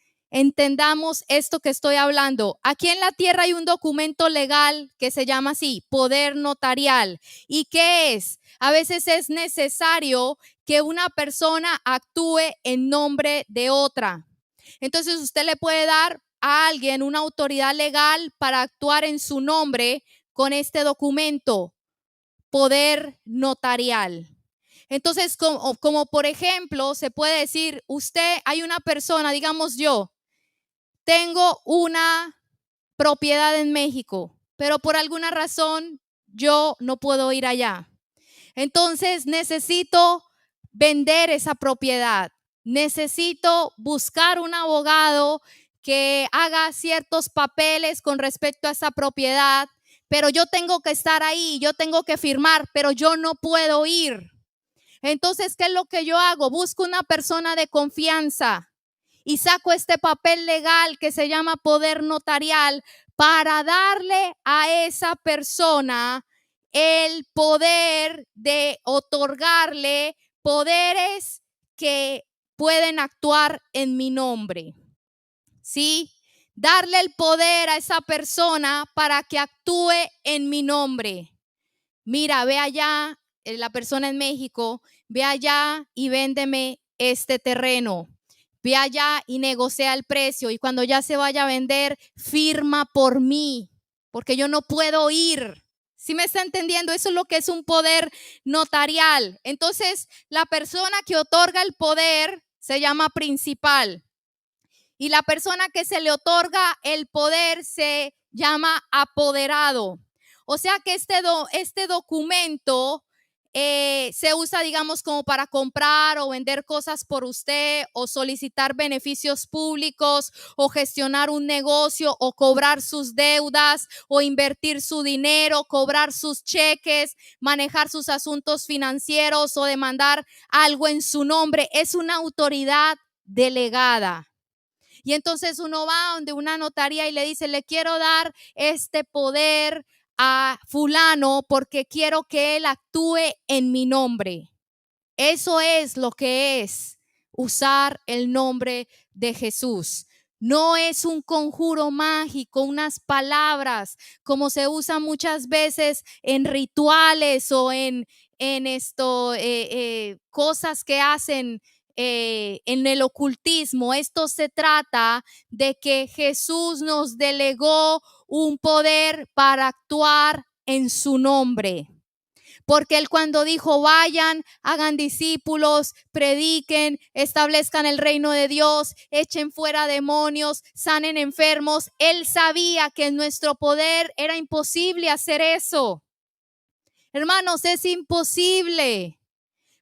esto que estoy hablando. Aquí en la tierra hay un documento legal que se llama así, poder notarial. ¿Y qué es? A veces es necesario que una persona actúe en nombre de otra. Entonces usted le puede dar a alguien una autoridad legal para actuar en su nombre con este documento, poder notarial. Entonces, como por ejemplo, se puede decir, hay una persona, digamos yo, tengo una propiedad en México, pero por alguna razón yo no puedo ir allá. Entonces, necesito vender esa propiedad. Necesito buscar un abogado que haga ciertos papeles con respecto a esa propiedad, pero yo tengo que estar ahí, yo tengo que firmar, pero yo no puedo ir. Entonces, ¿qué es lo que yo hago? Busco una persona de confianza y saco este papel legal que se llama poder notarial para darle a esa persona el poder de otorgarle poderes que pueden actuar en mi nombre. ¿Sí? Darle el poder a esa persona para que actúe en mi nombre. Mira, ve allá, la persona en México, ve allá y véndeme este terreno. Ve allá y negocia el precio, y cuando ya se vaya a vender, firma por mí, porque yo no puedo ir. ¿Sí me está entendiendo? Eso es lo que es un poder notarial. Entonces, la persona que otorga el poder se llama principal. Y la persona que se le otorga el poder se llama apoderado. O sea que este documento se usa, digamos, como para comprar o vender cosas por usted, o solicitar beneficios públicos, o gestionar un negocio, o cobrar sus deudas, o invertir su dinero, cobrar sus cheques, manejar sus asuntos financieros o demandar algo en su nombre. Es una autoridad delegada. Y entonces uno va donde una notaría y le dice, le quiero dar este poder a fulano porque quiero que él actúe en mi nombre. Eso es lo que es usar el nombre de Jesús. No es un conjuro mágico, unas palabras como se usa muchas veces en rituales o en cosas que hacen en el ocultismo. Esto se trata de que Jesús nos delegó un poder para actuar en su nombre. Porque él cuando dijo, vayan, hagan discípulos, prediquen, establezcan el reino de Dios, echen fuera demonios, sanen enfermos, él sabía que en nuestro poder era imposible hacer eso. Hermanos, es imposible.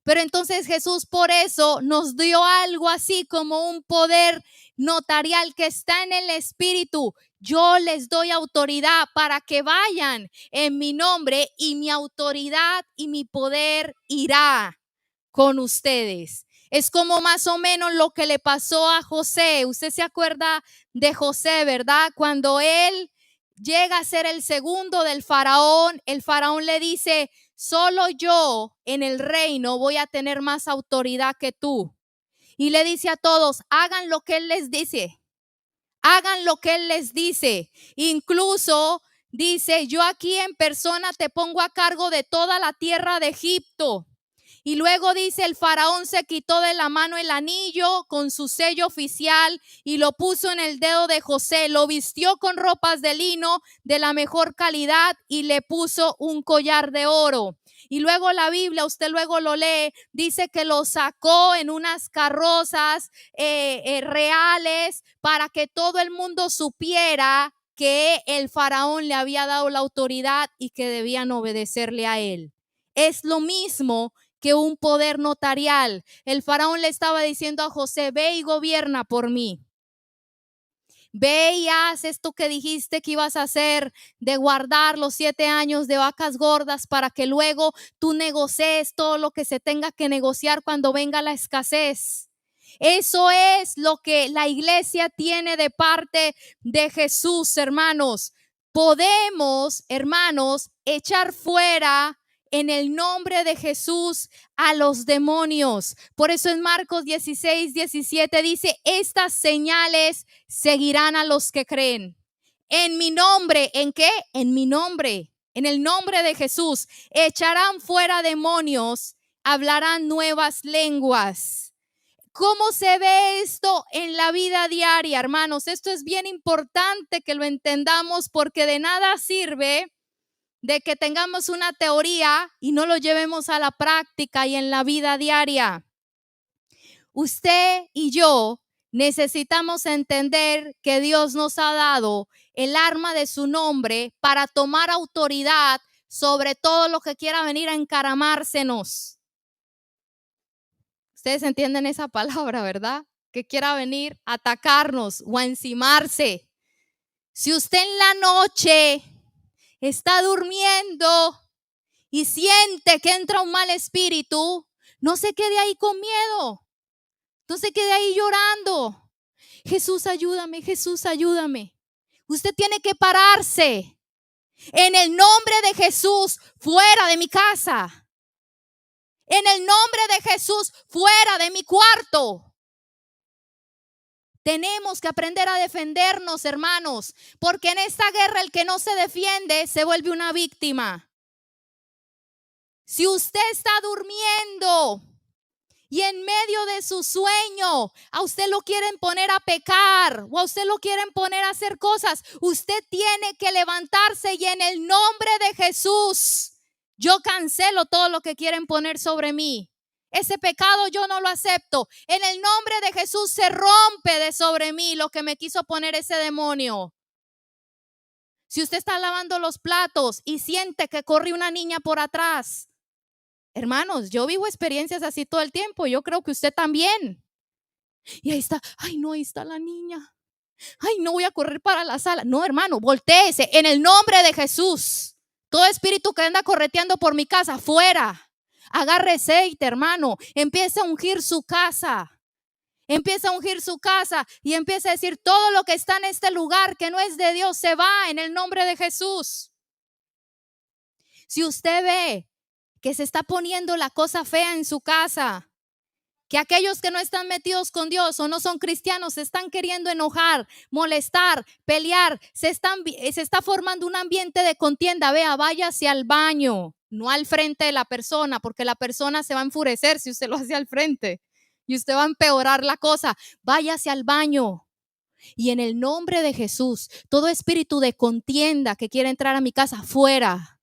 Pero entonces Jesús por eso nos dio algo así como un poder notarial que está en el Espíritu. Yo les doy autoridad para que vayan en mi nombre, y mi autoridad y mi poder irá con ustedes. Es como más o menos lo que le pasó a José. Usted se acuerda de José, ¿verdad? Cuando él llega a ser el segundo del faraón, el faraón le dice, solo yo en el reino voy a tener más autoridad que tú. Y le dice a todos, hagan lo que él les dice. Hagan lo que él les dice. Incluso dice, yo aquí en persona te pongo a cargo de toda la tierra de Egipto. Y luego dice, el faraón se quitó de la mano el anillo con su sello oficial y lo puso en el dedo de José, lo vistió con ropas de lino de la mejor calidad y le puso un collar de oro. Y luego la Biblia, usted luego lo lee, dice que lo sacó en unas carrozas reales para que todo el mundo supiera que el faraón le había dado la autoridad y que debían obedecerle a él. Es lo mismo que un poder notarial. El faraón le estaba diciendo a José, ve y gobierna por mí. Ve y haz esto que dijiste que ibas a hacer, de guardar los 7 años de vacas gordas para que luego tú negocies todo lo que se tenga que negociar cuando venga la escasez. Eso es lo que la iglesia tiene de parte de Jesús, hermanos. Podemos, hermanos, echar fuera en el nombre de Jesús a los demonios. Por eso en Marcos 16:17 dice, estas señales seguirán a los que creen. En mi nombre, ¿en qué? En mi nombre, en el nombre de Jesús, echarán fuera demonios, hablarán nuevas lenguas. ¿Cómo se ve esto en la vida diaria, hermanos? Esto es bien importante que lo entendamos, porque de nada sirve de que tengamos una teoría y no lo llevemos a la práctica y en la vida diaria. Usted y yo necesitamos entender que Dios nos ha dado el arma de su nombre para tomar autoridad sobre todo lo que quiera venir a encaramársenos. Ustedes entienden esa palabra, ¿verdad? Que quiera venir a atacarnos o a encimarse. Si usted en la noche está durmiendo y siente que entra un mal espíritu, no se quede ahí con miedo, no se quede ahí llorando. Jesús, ayúdame, Jesús, ayúdame. Usted tiene que pararse en el nombre de Jesús, fuera de mi casa. En el nombre de Jesús, fuera de mi cuarto. Tenemos que aprender a defendernos, hermanos, porque en esta guerra el que no se defiende se vuelve una víctima. Si usted está durmiendo y en medio de su sueño a usted lo quieren poner a pecar o a usted lo quieren poner a hacer cosas, usted tiene que levantarse y en el nombre de Jesús, yo cancelo todo lo que quieren poner sobre mí. Ese pecado yo no lo acepto. En el nombre de Jesús se rompe de sobre mí lo que me quiso poner ese demonio. Si usted está lavando los platos y siente que corre una niña por atrás, hermanos, yo vivo experiencias así todo el tiempo. Yo creo que usted también. Y ahí está, ay no, ahí está la niña. Ay, no voy a correr para la sala. No, hermano, voltéese en el nombre de Jesús. Todo espíritu que anda correteando por mi casa, fuera. Agarre aceite, hermano. Empieza a ungir su casa. Empieza a ungir su casa y empieza a decir: todo lo que está en este lugar que no es de Dios se va en el nombre de Jesús. Si usted ve que se está poniendo la cosa fea en su casa, que aquellos que no están metidos con Dios o no son cristianos se están queriendo enojar, molestar, pelear, se está formando un ambiente de contienda, vea, váyase al baño, no al frente de la persona, porque la persona se va a enfurecer si usted lo hace al frente y usted va a empeorar la cosa. Váyase al baño. Y en el nombre de Jesús, todo espíritu de contienda que quiera entrar a mi casa, fuera.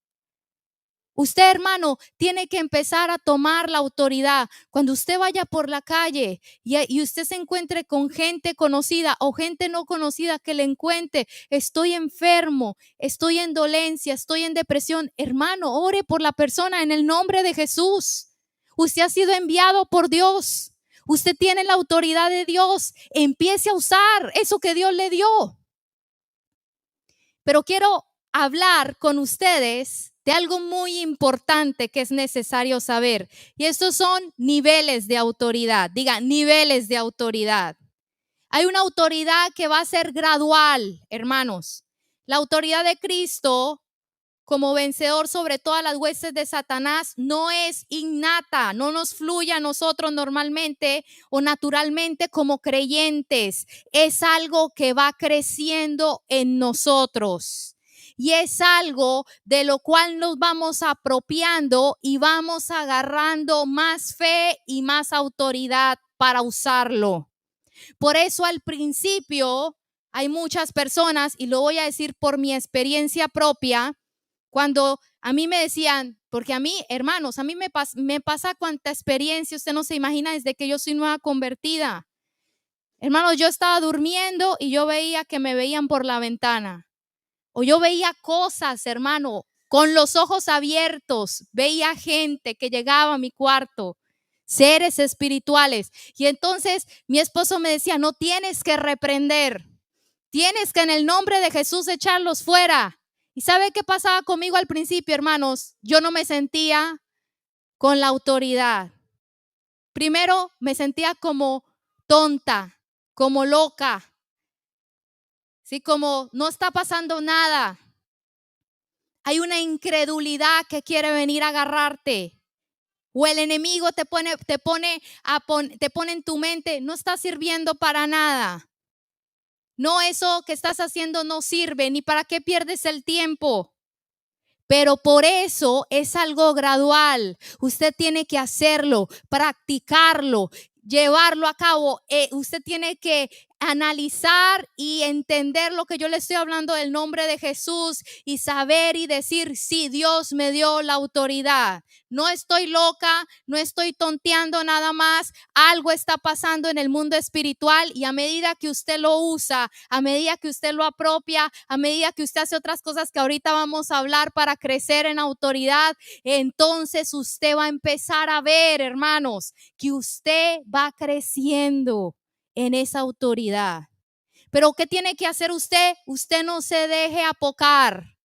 Usted, hermano, tiene que empezar a tomar la autoridad. Cuando usted vaya por la calle y usted se encuentre con gente conocida o gente no conocida, que le encuentre: estoy enfermo, estoy en dolencia, estoy en depresión. Hermano, ore por la persona en el nombre de Jesús. Usted ha sido enviado por Dios. Usted tiene la autoridad de Dios. Empiece a usar eso que Dios le dio. Pero quiero hablar con ustedes de algo muy importante que es necesario saber. Y estos son niveles de autoridad. Diga, niveles de autoridad. Hay una autoridad que va a ser gradual, hermanos. La autoridad de Cristo como vencedor sobre todas las huestes de Satanás no es innata, no nos fluye a nosotros normalmente o naturalmente como creyentes. Es algo que va creciendo en nosotros. Y es algo de lo cual nos vamos apropiando y vamos agarrando más fe y más autoridad para usarlo. Por eso al principio hay muchas personas, y lo voy a decir por mi experiencia propia, cuando a mí me decían, porque a mí, hermanos, a mí me pasa cuánta experiencia, usted no se imagina, desde que yo soy nueva convertida. Hermanos, yo estaba durmiendo y yo veía que me veían por la ventana. O yo veía cosas, hermano, con los ojos abiertos. Veía gente que llegaba a mi cuarto, seres espirituales. Y entonces mi esposo me decía: no tienes que reprender, tienes que en el nombre de Jesús echarlos fuera. ¿Y sabe qué pasaba conmigo al principio, hermanos? Yo no me sentía con la autoridad. Primero me sentía como tonta, como loca. Sí, como no está pasando nada. Hay una incredulidad que quiere venir a agarrarte. O el enemigo te pone en tu mente: no está sirviendo para nada. No, eso que estás haciendo no sirve, ni para qué pierdes el tiempo. Pero por eso es algo gradual. Usted tiene que hacerlo, practicarlo, llevarlo a cabo. Usted tiene que analizar y entender lo que yo le estoy hablando del nombre de Jesús y saber y decir: sí, Dios me dio la autoridad. No estoy loca, no estoy tonteando nada más. Algo está pasando en el mundo espiritual, y a medida que usted lo usa, a medida que usted lo apropia, a medida que usted hace otras cosas que ahorita vamos a hablar para crecer en autoridad, entonces usted va a empezar a ver, hermanos, que usted va creciendo en esa autoridad. Pero ¿qué tiene que hacer usted? Usted no se deje apocar.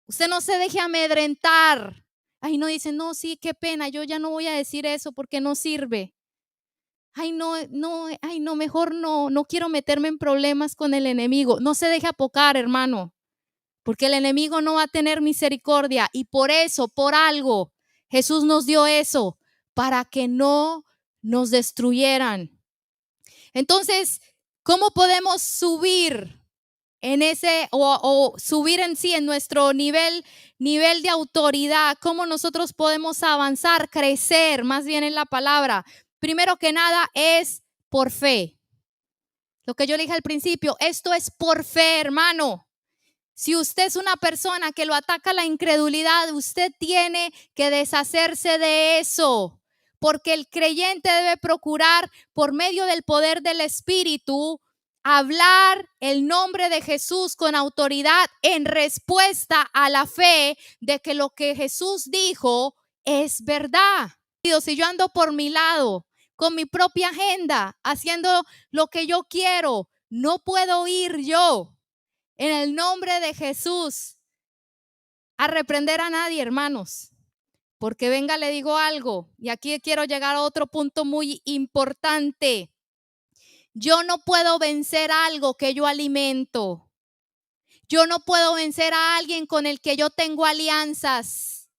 Usted no se deje amedrentar. Ay, no, dice: no, sí, qué pena, yo ya no voy a decir eso porque no sirve. Ay, no, mejor no quiero meterme en problemas con el enemigo. No se deje apocar, hermano, porque el enemigo no va a tener misericordia. Y por eso, por algo, Jesús nos dio eso, para que no nos destruyeran. Entonces, ¿cómo podemos subir en ese o subir en sí en nuestro nivel de autoridad? ¿Cómo nosotros podemos avanzar, crecer más bien en la palabra? Primero que nada es por fe. Lo que yo le dije al principio, esto es por fe, hermano. Si usted es una persona que lo ataca la incredulidad, usted tiene que deshacerse de eso. porque el creyente debe procurar por medio del poder del Espíritu hablar el nombre de Jesús con autoridad en respuesta a la fe de que lo que Jesús dijo es verdad. Si yo ando por mi lado, con mi propia agenda, haciendo lo que yo quiero, no puedo ir yo en el nombre de Jesús a reprender a nadie, hermanos. Porque venga, le digo algo, y aquí quiero llegar a otro punto muy importante. Yo no puedo vencer algo que yo alimento. Yo no puedo vencer a alguien con el que yo tengo alianzas.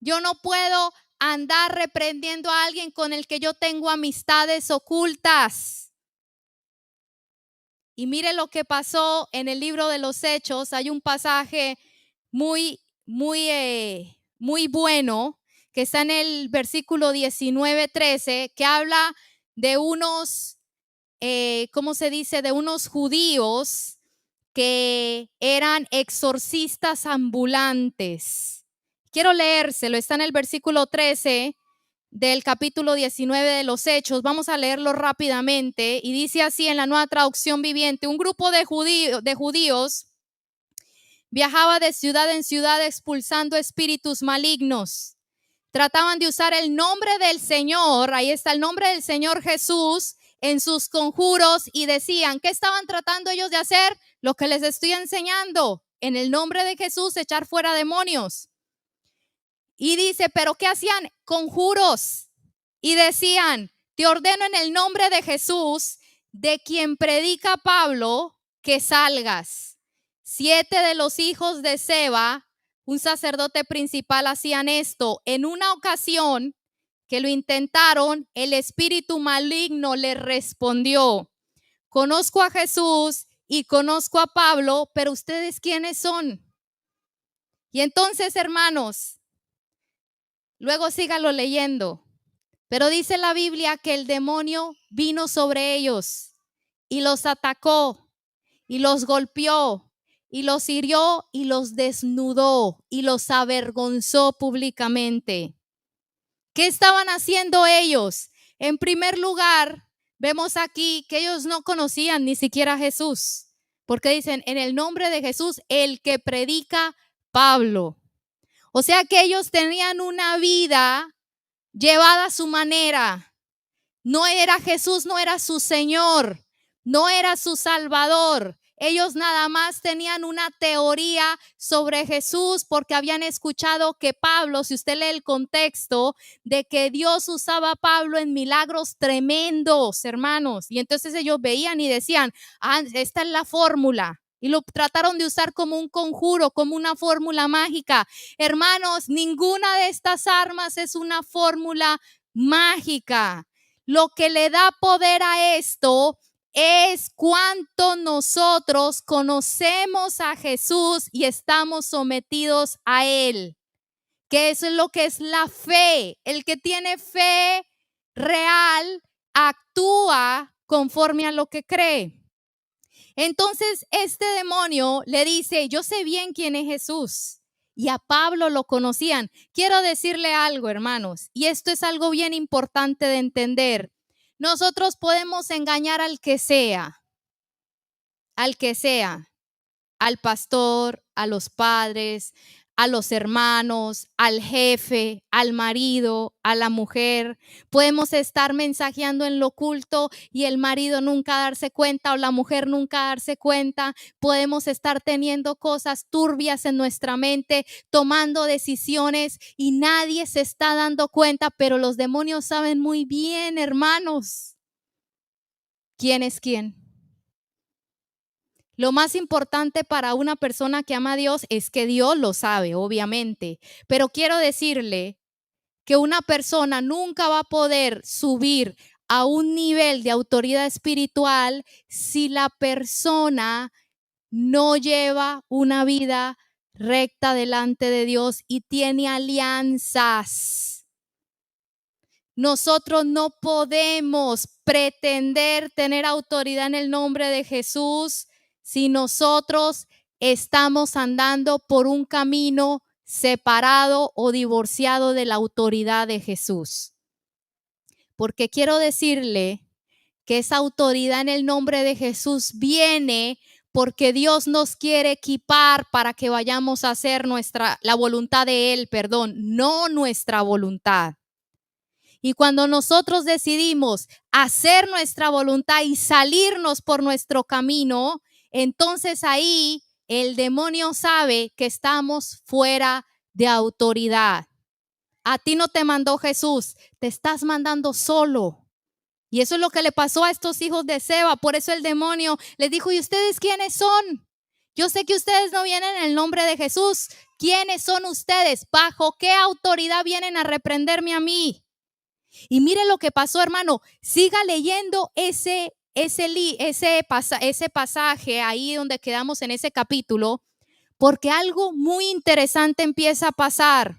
Yo no puedo andar reprendiendo a alguien con el que yo tengo amistades ocultas. Y mire lo que pasó en el libro de los Hechos. Hay un pasaje muy bueno que está en el versículo 19-13, que habla de unos, ¿cómo se dice? De unos judíos que eran exorcistas ambulantes. Quiero leérselo, está en el versículo 13 del capítulo 19 de los Hechos. Vamos a leerlo rápidamente y dice así en la Nueva Traducción Viviente: un grupo de judíos viajaba de ciudad en ciudad expulsando espíritus malignos. Trataban de usar el nombre del Señor, ahí está el nombre del Señor Jesús, en sus conjuros, y decían, ¿qué estaban tratando ellos de hacer? Lo que les estoy enseñando, en el nombre de Jesús, echar fuera demonios. Y dice, ¿pero qué hacían? Conjuros. Y decían, te ordeno en el nombre de Jesús, de quien predica Pablo, que salgas. 7 de los hijos de Seba, un sacerdote principal, hacían esto. En una ocasión que lo intentaron, el espíritu maligno le respondió, conozco a Jesús y conozco a Pablo, pero ¿ustedes quiénes son? Y entonces, hermanos, luego sígalo leyendo. Pero dice la Biblia que el demonio vino sobre ellos y los atacó y los golpeó y los hirió y los desnudó y los avergonzó públicamente. ¿Qué estaban haciendo ellos? En primer lugar, vemos aquí que ellos no conocían ni siquiera a Jesús, porque dicen, en el nombre de Jesús, el que predica Pablo. O sea que ellos tenían una vida llevada a su manera. No era Jesús, no era su Señor, no era su Salvador. Ellos nada más tenían una teoría sobre Jesús porque habían escuchado que Pablo, si usted lee el contexto, de que Dios usaba a Pablo en milagros tremendos, hermanos. Y entonces ellos veían y decían, esta es la fórmula. Y lo trataron de usar como un conjuro, como una fórmula mágica. Hermanos, ninguna de estas armas es una fórmula mágica. Lo que le da poder a esto es cuánto nosotros conocemos a Jesús y estamos sometidos a Él. Que eso es lo que es la fe. El que tiene fe real actúa conforme a lo que cree. Entonces este demonio le dice, yo sé bien quién es Jesús. Y a Pablo lo conocían. Quiero decirle algo, hermanos, y esto es algo bien importante de entender. Nosotros podemos engañar al que sea, al pastor, a los padres, a los hermanos, al jefe, al marido, a la mujer. Podemos estar mensajeando en lo oculto y el marido nunca darse cuenta o la mujer nunca darse cuenta. Podemos estar teniendo cosas turbias en nuestra mente, tomando decisiones y nadie se está dando cuenta, pero los demonios saben muy bien, hermanos, quién es quién. Lo más importante para una persona que ama a Dios es que Dios lo sabe, obviamente. Pero quiero decirle que una persona nunca va a poder subir a un nivel de autoridad espiritual si la persona no lleva una vida recta delante de Dios y tiene alianzas. Nosotros no podemos pretender tener autoridad en el nombre de Jesús si nosotros estamos andando por un camino separado o divorciado de la autoridad de Jesús. Porque quiero decirle que esa autoridad en el nombre de Jesús viene porque Dios nos quiere equipar para que vayamos a hacer la voluntad de Él, no nuestra voluntad. Y cuando nosotros decidimos hacer nuestra voluntad y salirnos por nuestro camino, entonces ahí el demonio sabe que estamos fuera de autoridad. A ti no te mandó Jesús, te estás mandando solo. Y eso es lo que le pasó a estos hijos de Seba. Por eso el demonio les dijo, ¿y ustedes quiénes son? Yo sé que ustedes no vienen en el nombre de Jesús. ¿Quiénes son ustedes? ¿Bajo qué autoridad vienen a reprenderme a mí? Y mire lo que pasó, hermano. Siga leyendo ese pasaje ahí donde quedamos en ese capítulo, porque algo muy interesante empieza a pasar.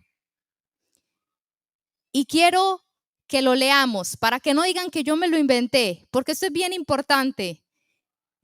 Y quiero que lo leamos para que no digan que yo me lo inventé, porque esto es bien importante.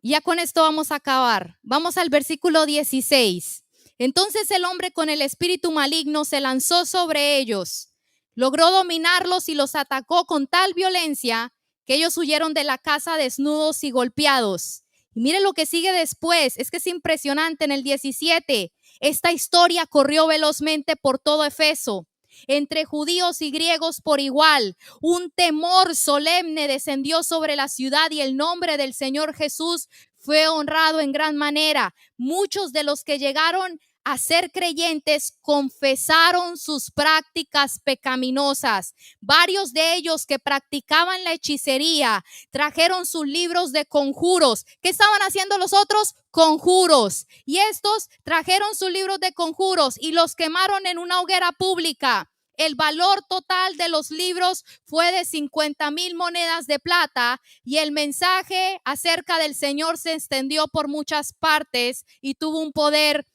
Ya con esto vamos a acabar. Vamos al versículo 16. Entonces el hombre con el espíritu maligno se lanzó sobre ellos, logró dominarlos y los atacó con tal violencia que ellos huyeron de la casa desnudos y golpeados. Y mire lo que sigue después, es que es impresionante en el 17. Esta historia corrió velozmente por todo Efeso, entre judíos y griegos por igual. Un temor solemne descendió sobre la ciudad y el nombre del Señor Jesús fue honrado en gran manera. Muchos de los que llegaron a ser creyentes confesaron sus prácticas pecaminosas. Varios de ellos que practicaban la hechicería trajeron sus libros de conjuros. ¿Qué estaban haciendo los otros? Conjuros. Y estos trajeron sus libros de conjuros y los quemaron en una hoguera pública. El valor total de los libros fue de 50,000 monedas de plata y el mensaje acerca del Señor se extendió por muchas partes y tuvo un poder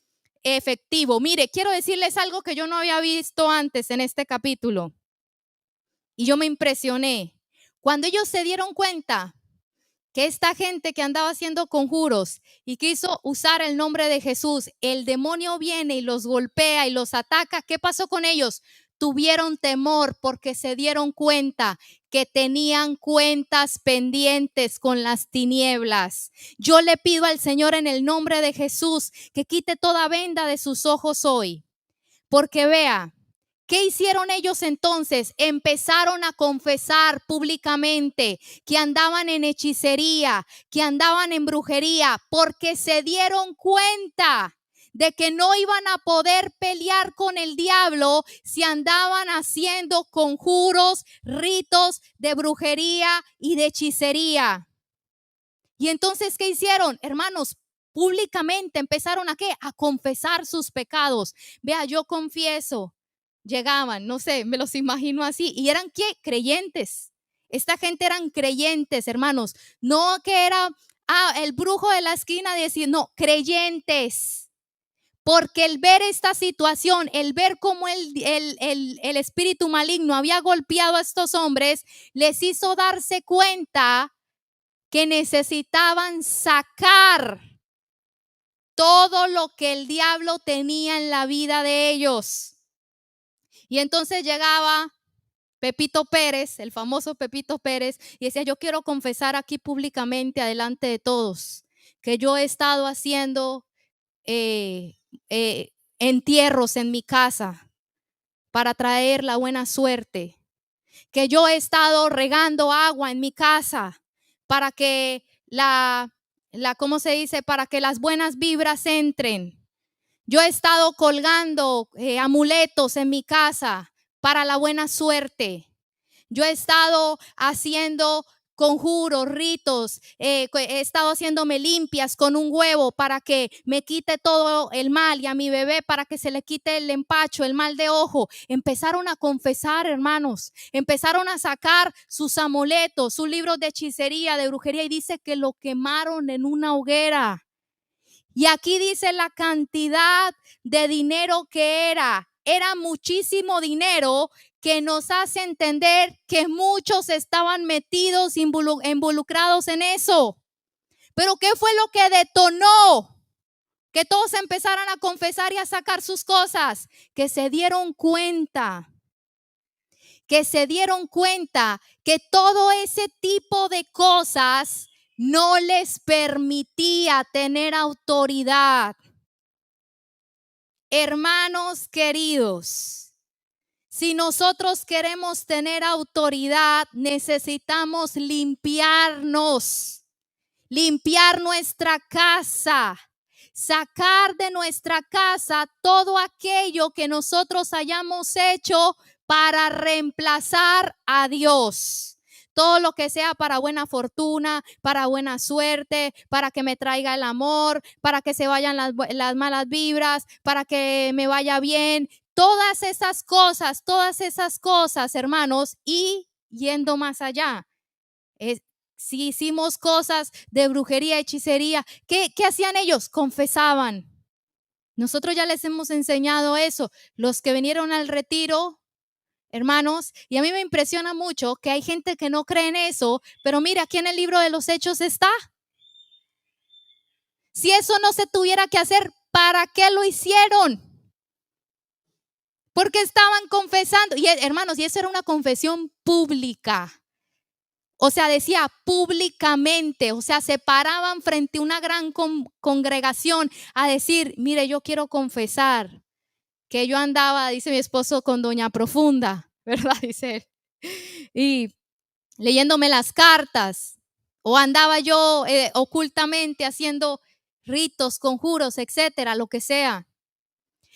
efectivo. Mire, quiero decirles algo que yo no había visto antes en este capítulo y yo me impresioné. Cuando ellos se dieron cuenta que esta gente que andaba haciendo conjuros y quiso usar el nombre de Jesús, el demonio viene y los golpea y los ataca, ¿qué pasó con ellos? Tuvieron temor porque se dieron cuenta que tenían cuentas pendientes con las tinieblas. Yo le pido al Señor en el nombre de Jesús que quite toda venda de sus ojos hoy, porque vea, ¿qué hicieron ellos entonces? Empezaron a confesar públicamente que andaban en hechicería, que andaban en brujería, porque se dieron cuenta de que no iban a poder pelear con el diablo si andaban haciendo conjuros, ritos de brujería y de hechicería. Y entonces, ¿qué hicieron? Hermanos, públicamente empezaron ¿a qué? A confesar sus pecados. Vea, yo confieso. Llegaban, no sé, me los imagino así. ¿Y eran qué? Creyentes. Esta gente eran creyentes, hermanos. No que era el brujo de la esquina decir, no, creyentes. Porque el ver esta situación, el ver cómo el espíritu maligno había golpeado a estos hombres, les hizo darse cuenta que necesitaban sacar todo lo que el diablo tenía en la vida de ellos. Y entonces llegaba Pepito Pérez, el famoso Pepito Pérez, y decía, yo quiero confesar aquí públicamente, adelante de todos, que yo he estado haciendo entierros en mi casa para traer la buena suerte, que yo he estado regando agua en mi casa para que ¿cómo se dice? Para que las buenas vibras entren. Yo he estado colgando amuletos en mi casa para la buena suerte. Yo he estado haciendo conjuros, ritos, he estado haciéndome limpias con un huevo para que me quite todo el mal, y a mi bebé para que se le quite el empacho, el mal de ojo. Empezaron a confesar, hermanos, empezaron a sacar sus amuletos, sus libros de hechicería, de brujería, y dice que lo quemaron en una hoguera. Y aquí dice la cantidad de dinero que era muchísimo dinero, que nos hace entender que muchos estaban metidos, involucrados en eso. Pero ¿qué fue lo que detonó que todos empezaran a confesar y a sacar sus cosas, que se dieron cuenta que todo ese tipo de cosas no les permitía tener autoridad. Hermanos queridos, si nosotros queremos tener autoridad, necesitamos limpiar nuestra casa, sacar de nuestra casa todo aquello que nosotros hayamos hecho para reemplazar a Dios. Todo lo que sea para buena fortuna, para buena suerte, para que me traiga el amor, para que se vayan las malas vibras, para que me vaya bien. Todas esas cosas, hermanos, y yendo más allá. Si hicimos cosas de brujería, hechicería, ¿qué hacían ellos? Confesaban. Nosotros ya les hemos enseñado eso. Los que vinieron al retiro, hermanos, y a mí me impresiona mucho que hay gente que no cree en eso, pero mira, aquí en el libro de los Hechos está. Si eso no se tuviera que hacer, ¿para qué lo hicieron? Porque estaban confesando. Y hermanos, y eso era una confesión pública. O sea, decía públicamente, o sea, se paraban frente a una gran congregación a decir, mire, yo quiero confesar que yo andaba, dice mi esposo, con doña Profunda, ¿verdad? Dice él. Y leyéndome las cartas, o andaba yo ocultamente haciendo ritos, conjuros, etcétera, lo que sea.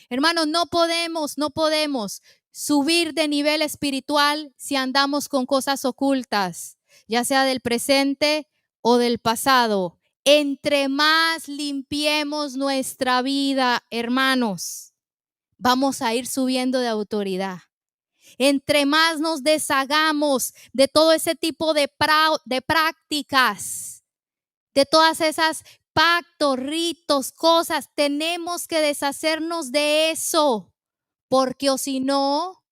Hermanos, no podemos subir de nivel espiritual si andamos con cosas ocultas, ya sea del presente o del pasado. Entre más limpiemos nuestra vida, hermanos, vamos a ir subiendo de autoridad. Entre más nos deshagamos de todo ese tipo de prácticas, de todas esas pactos, ritos, cosas, tenemos que deshacernos de eso, porque o si no,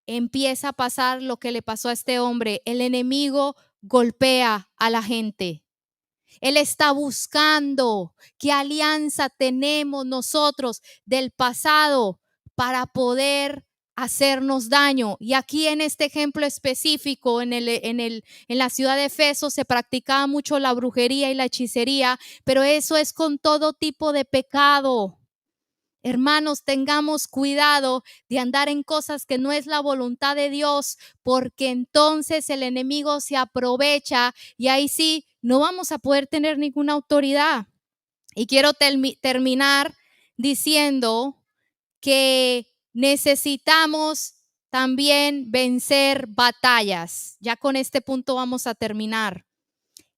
empieza a pasar lo que le pasó a este hombre. El enemigo golpea a la gente. Él está buscando qué alianza tenemos nosotros del pasado para poder hacernos daño. Y aquí en este ejemplo específico, en la ciudad de Efeso se practicaba mucho la brujería y la hechicería, pero eso es con todo tipo de pecado. Hermanos, tengamos cuidado de andar en cosas que no es la voluntad de Dios, porque entonces el enemigo se aprovecha y ahí sí no vamos a poder tener ninguna autoridad. Y quiero terminar diciendo que necesitamos también vencer batallas. Ya con este punto vamos a terminar.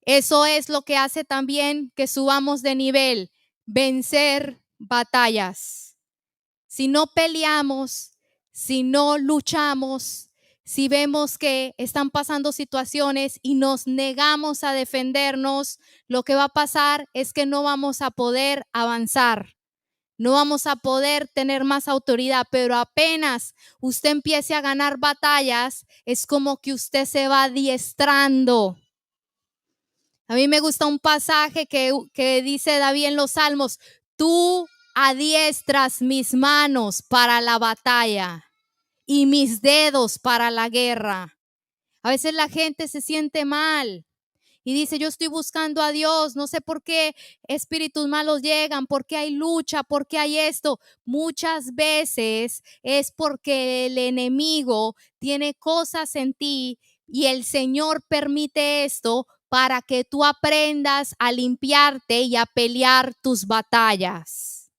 Eso es lo que hace también que subamos de nivel, vencer batallas. Si no peleamos, si no luchamos, si vemos que están pasando situaciones y nos negamos a defendernos, lo que va a pasar es que no vamos a poder avanzar. No vamos a poder tener más autoridad, pero apenas usted empiece a ganar batallas, es como que usted se va adiestrando. A mí me gusta un pasaje que dice David en los Salmos, tú adiestras mis manos para la batalla y mis dedos para la guerra. A veces la gente se siente mal y dice, yo estoy buscando a Dios, no sé por qué espíritus malos llegan, por qué hay lucha, por qué hay esto. Muchas veces es porque el enemigo tiene cosas en ti y el Señor permite esto para que tú aprendas a limpiarte y a pelear tus batallas.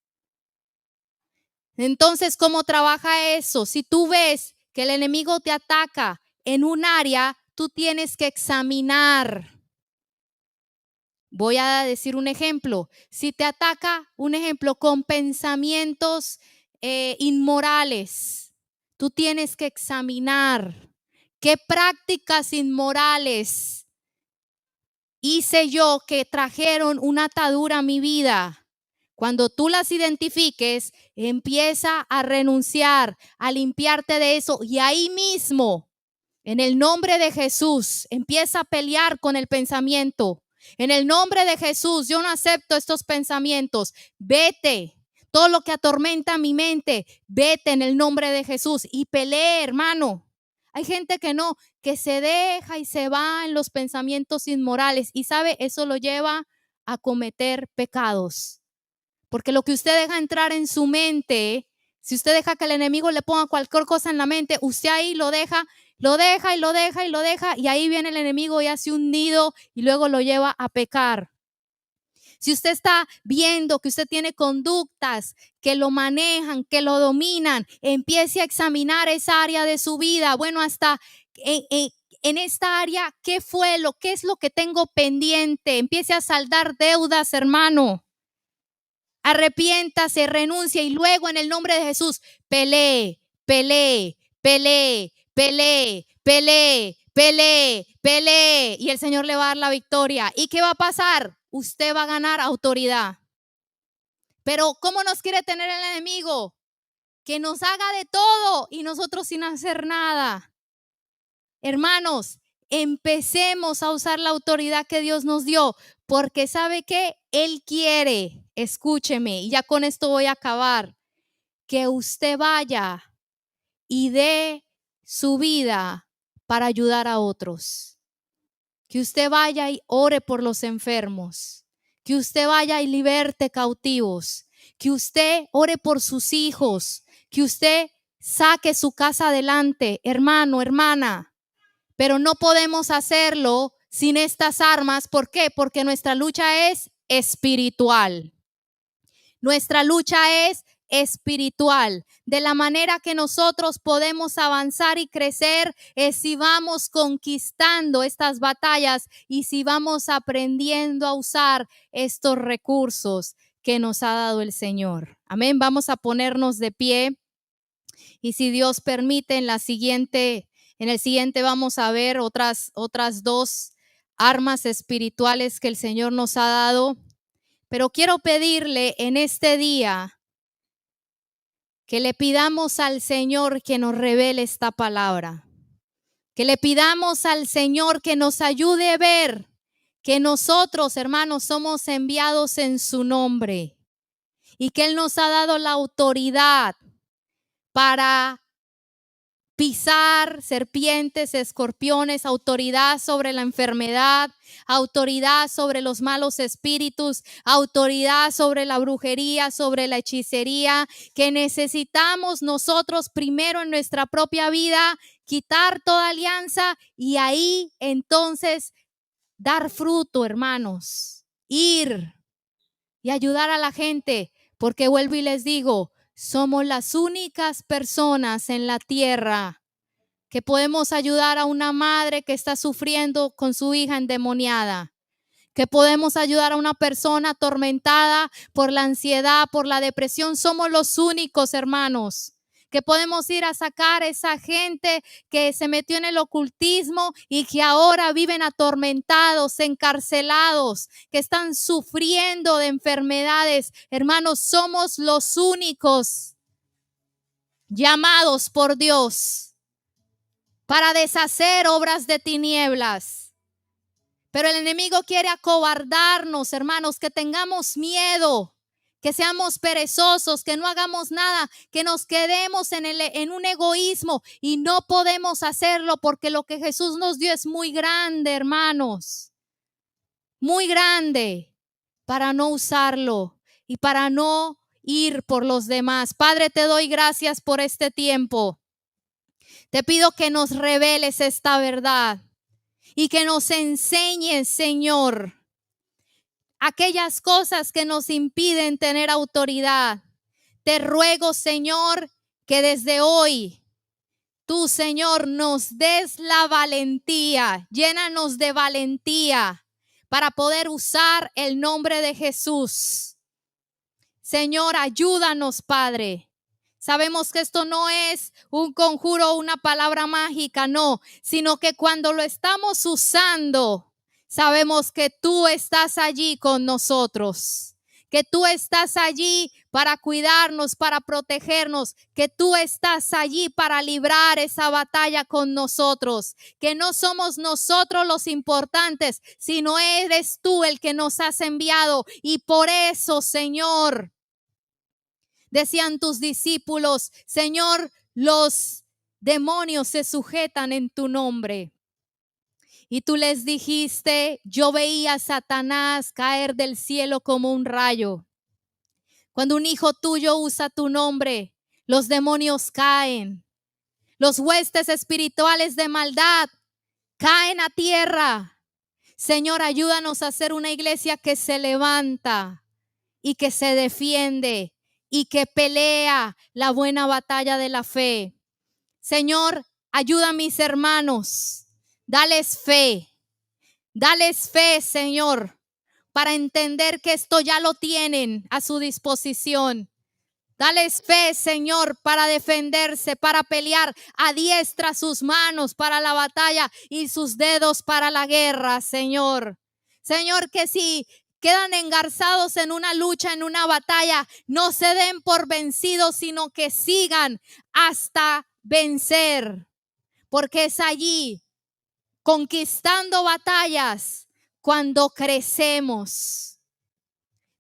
Entonces, ¿cómo trabaja eso? Si tú ves que el enemigo te ataca en un área, tú tienes que examinar. Voy a decir un ejemplo. Si te ataca, un ejemplo, con pensamientos inmorales, tú tienes que examinar qué prácticas inmorales hice yo que trajeron una atadura a mi vida. Cuando tú las identifiques, empieza a renunciar, a limpiarte de eso y ahí mismo, en el nombre de Jesús, empieza a pelear con el pensamiento. En el nombre de Jesús, yo no acepto estos pensamientos. Vete. Todo lo que atormenta mi mente, vete en el nombre de Jesús y pelee, hermano. Hay gente que no, que se deja y se va en los pensamientos inmorales y sabe, eso lo lleva a cometer pecados. Porque lo que usted deja entrar en su mente, si usted deja que el enemigo le ponga cualquier cosa en la mente, usted ahí lo deja y ahí viene el enemigo y hace un nido y luego lo lleva a pecar. Si usted está viendo que usted tiene conductas que lo manejan, que lo dominan, empiece a examinar esa área de su vida. Bueno, hasta en esta área, ¿qué es lo que tengo pendiente? Empiece a saldar deudas, hermano. Arrepiéntase, renuncia y luego en el nombre de Jesús, pelee. Y el Señor le va a dar la victoria. ¿Y qué va a pasar? Usted va a ganar autoridad. Pero ¿cómo nos quiere tener el enemigo? Que nos haga de todo y nosotros sin hacer nada. Hermanos, empecemos a usar la autoridad que Dios nos dio, porque ¿sabe qué? Él quiere, escúcheme, y ya con esto voy a acabar, que usted vaya y dé su vida para ayudar a otros. Que usted vaya y ore por los enfermos. Que usted vaya y liberte cautivos. Que usted ore por sus hijos. Que usted saque su casa adelante, hermano, hermana. Pero no podemos hacerlo sin estas armas. ¿Por qué? Porque nuestra lucha es espiritual. Nuestra lucha es espiritual. De la manera que nosotros podemos avanzar y crecer es si vamos conquistando estas batallas y si vamos aprendiendo a usar estos recursos que nos ha dado el Señor. Amén. Vamos a ponernos de pie y si Dios permite en el siguiente vamos a ver otras dos armas espirituales que el Señor nos ha dado. Pero quiero pedirle en este día que le pidamos al Señor que nos revele esta palabra. Que le pidamos al Señor que nos ayude a ver que nosotros, hermanos, somos enviados en su nombre y que Él nos ha dado la autoridad para pisar serpientes, escorpiones, autoridad sobre la enfermedad, autoridad sobre los malos espíritus, autoridad sobre la brujería, sobre la hechicería, que necesitamos nosotros primero en nuestra propia vida quitar toda alianza y ahí entonces dar fruto, hermanos, ir y ayudar a la gente, porque vuelvo y les digo, somos las únicas personas en la tierra que podemos ayudar a una madre que está sufriendo con su hija endemoniada, que podemos ayudar a una persona atormentada por la ansiedad, por la depresión. Somos los únicos, hermanos, que podemos ir a sacar a esa gente que se metió en el ocultismo y que ahora viven atormentados, encarcelados, que están sufriendo de enfermedades. Hermanos, somos los únicos llamados por Dios para deshacer obras de tinieblas. Pero el enemigo quiere acobardarnos, hermanos, que tengamos miedo, que seamos perezosos, que no hagamos nada, que nos quedemos en un egoísmo y no podemos hacerlo porque lo que Jesús nos dio es muy grande, hermanos, muy grande para no usarlo y para no ir por los demás. Padre, te doy gracias por este tiempo. Te pido que nos reveles esta verdad y que nos enseñes, Señor, aquellas cosas que nos impiden tener autoridad. Te ruego, Señor, que desde hoy tú, Señor, nos des la valentía, llénanos de valentía para poder usar el nombre de Jesús. Señor, ayúdanos, Padre. Sabemos que esto no es un conjuro o una palabra mágica, no, sino que cuando lo estamos usando, sabemos que tú estás allí con nosotros, que tú estás allí para cuidarnos, para protegernos, que tú estás allí para librar esa batalla con nosotros, que no somos nosotros los importantes, sino eres tú el que nos has enviado. Y por eso, Señor, decían tus discípulos, Señor, los demonios se sujetan en tu nombre. Y tú les dijiste, yo veía a Satanás caer del cielo como un rayo. Cuando un hijo tuyo usa tu nombre, los demonios caen. Los huestes espirituales de maldad caen a tierra. Señor, ayúdanos a ser una iglesia que se levanta y que se defiende y que pelea la buena batalla de la fe. Señor, ayuda a mis hermanos. Dales fe, Señor, para entender que esto ya lo tienen a su disposición. Dales fe, Señor, para defenderse, para pelear. Adiestra sus manos para la batalla y sus dedos para la guerra, Señor. Señor, que si quedan engarzados en una lucha, en una batalla, no se den por vencidos, sino que sigan hasta vencer. Porque es allí, conquistando batallas, cuando crecemos,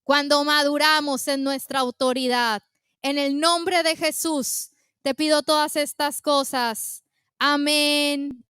cuando maduramos en nuestra autoridad. En el nombre de Jesús te pido todas estas cosas. Amén.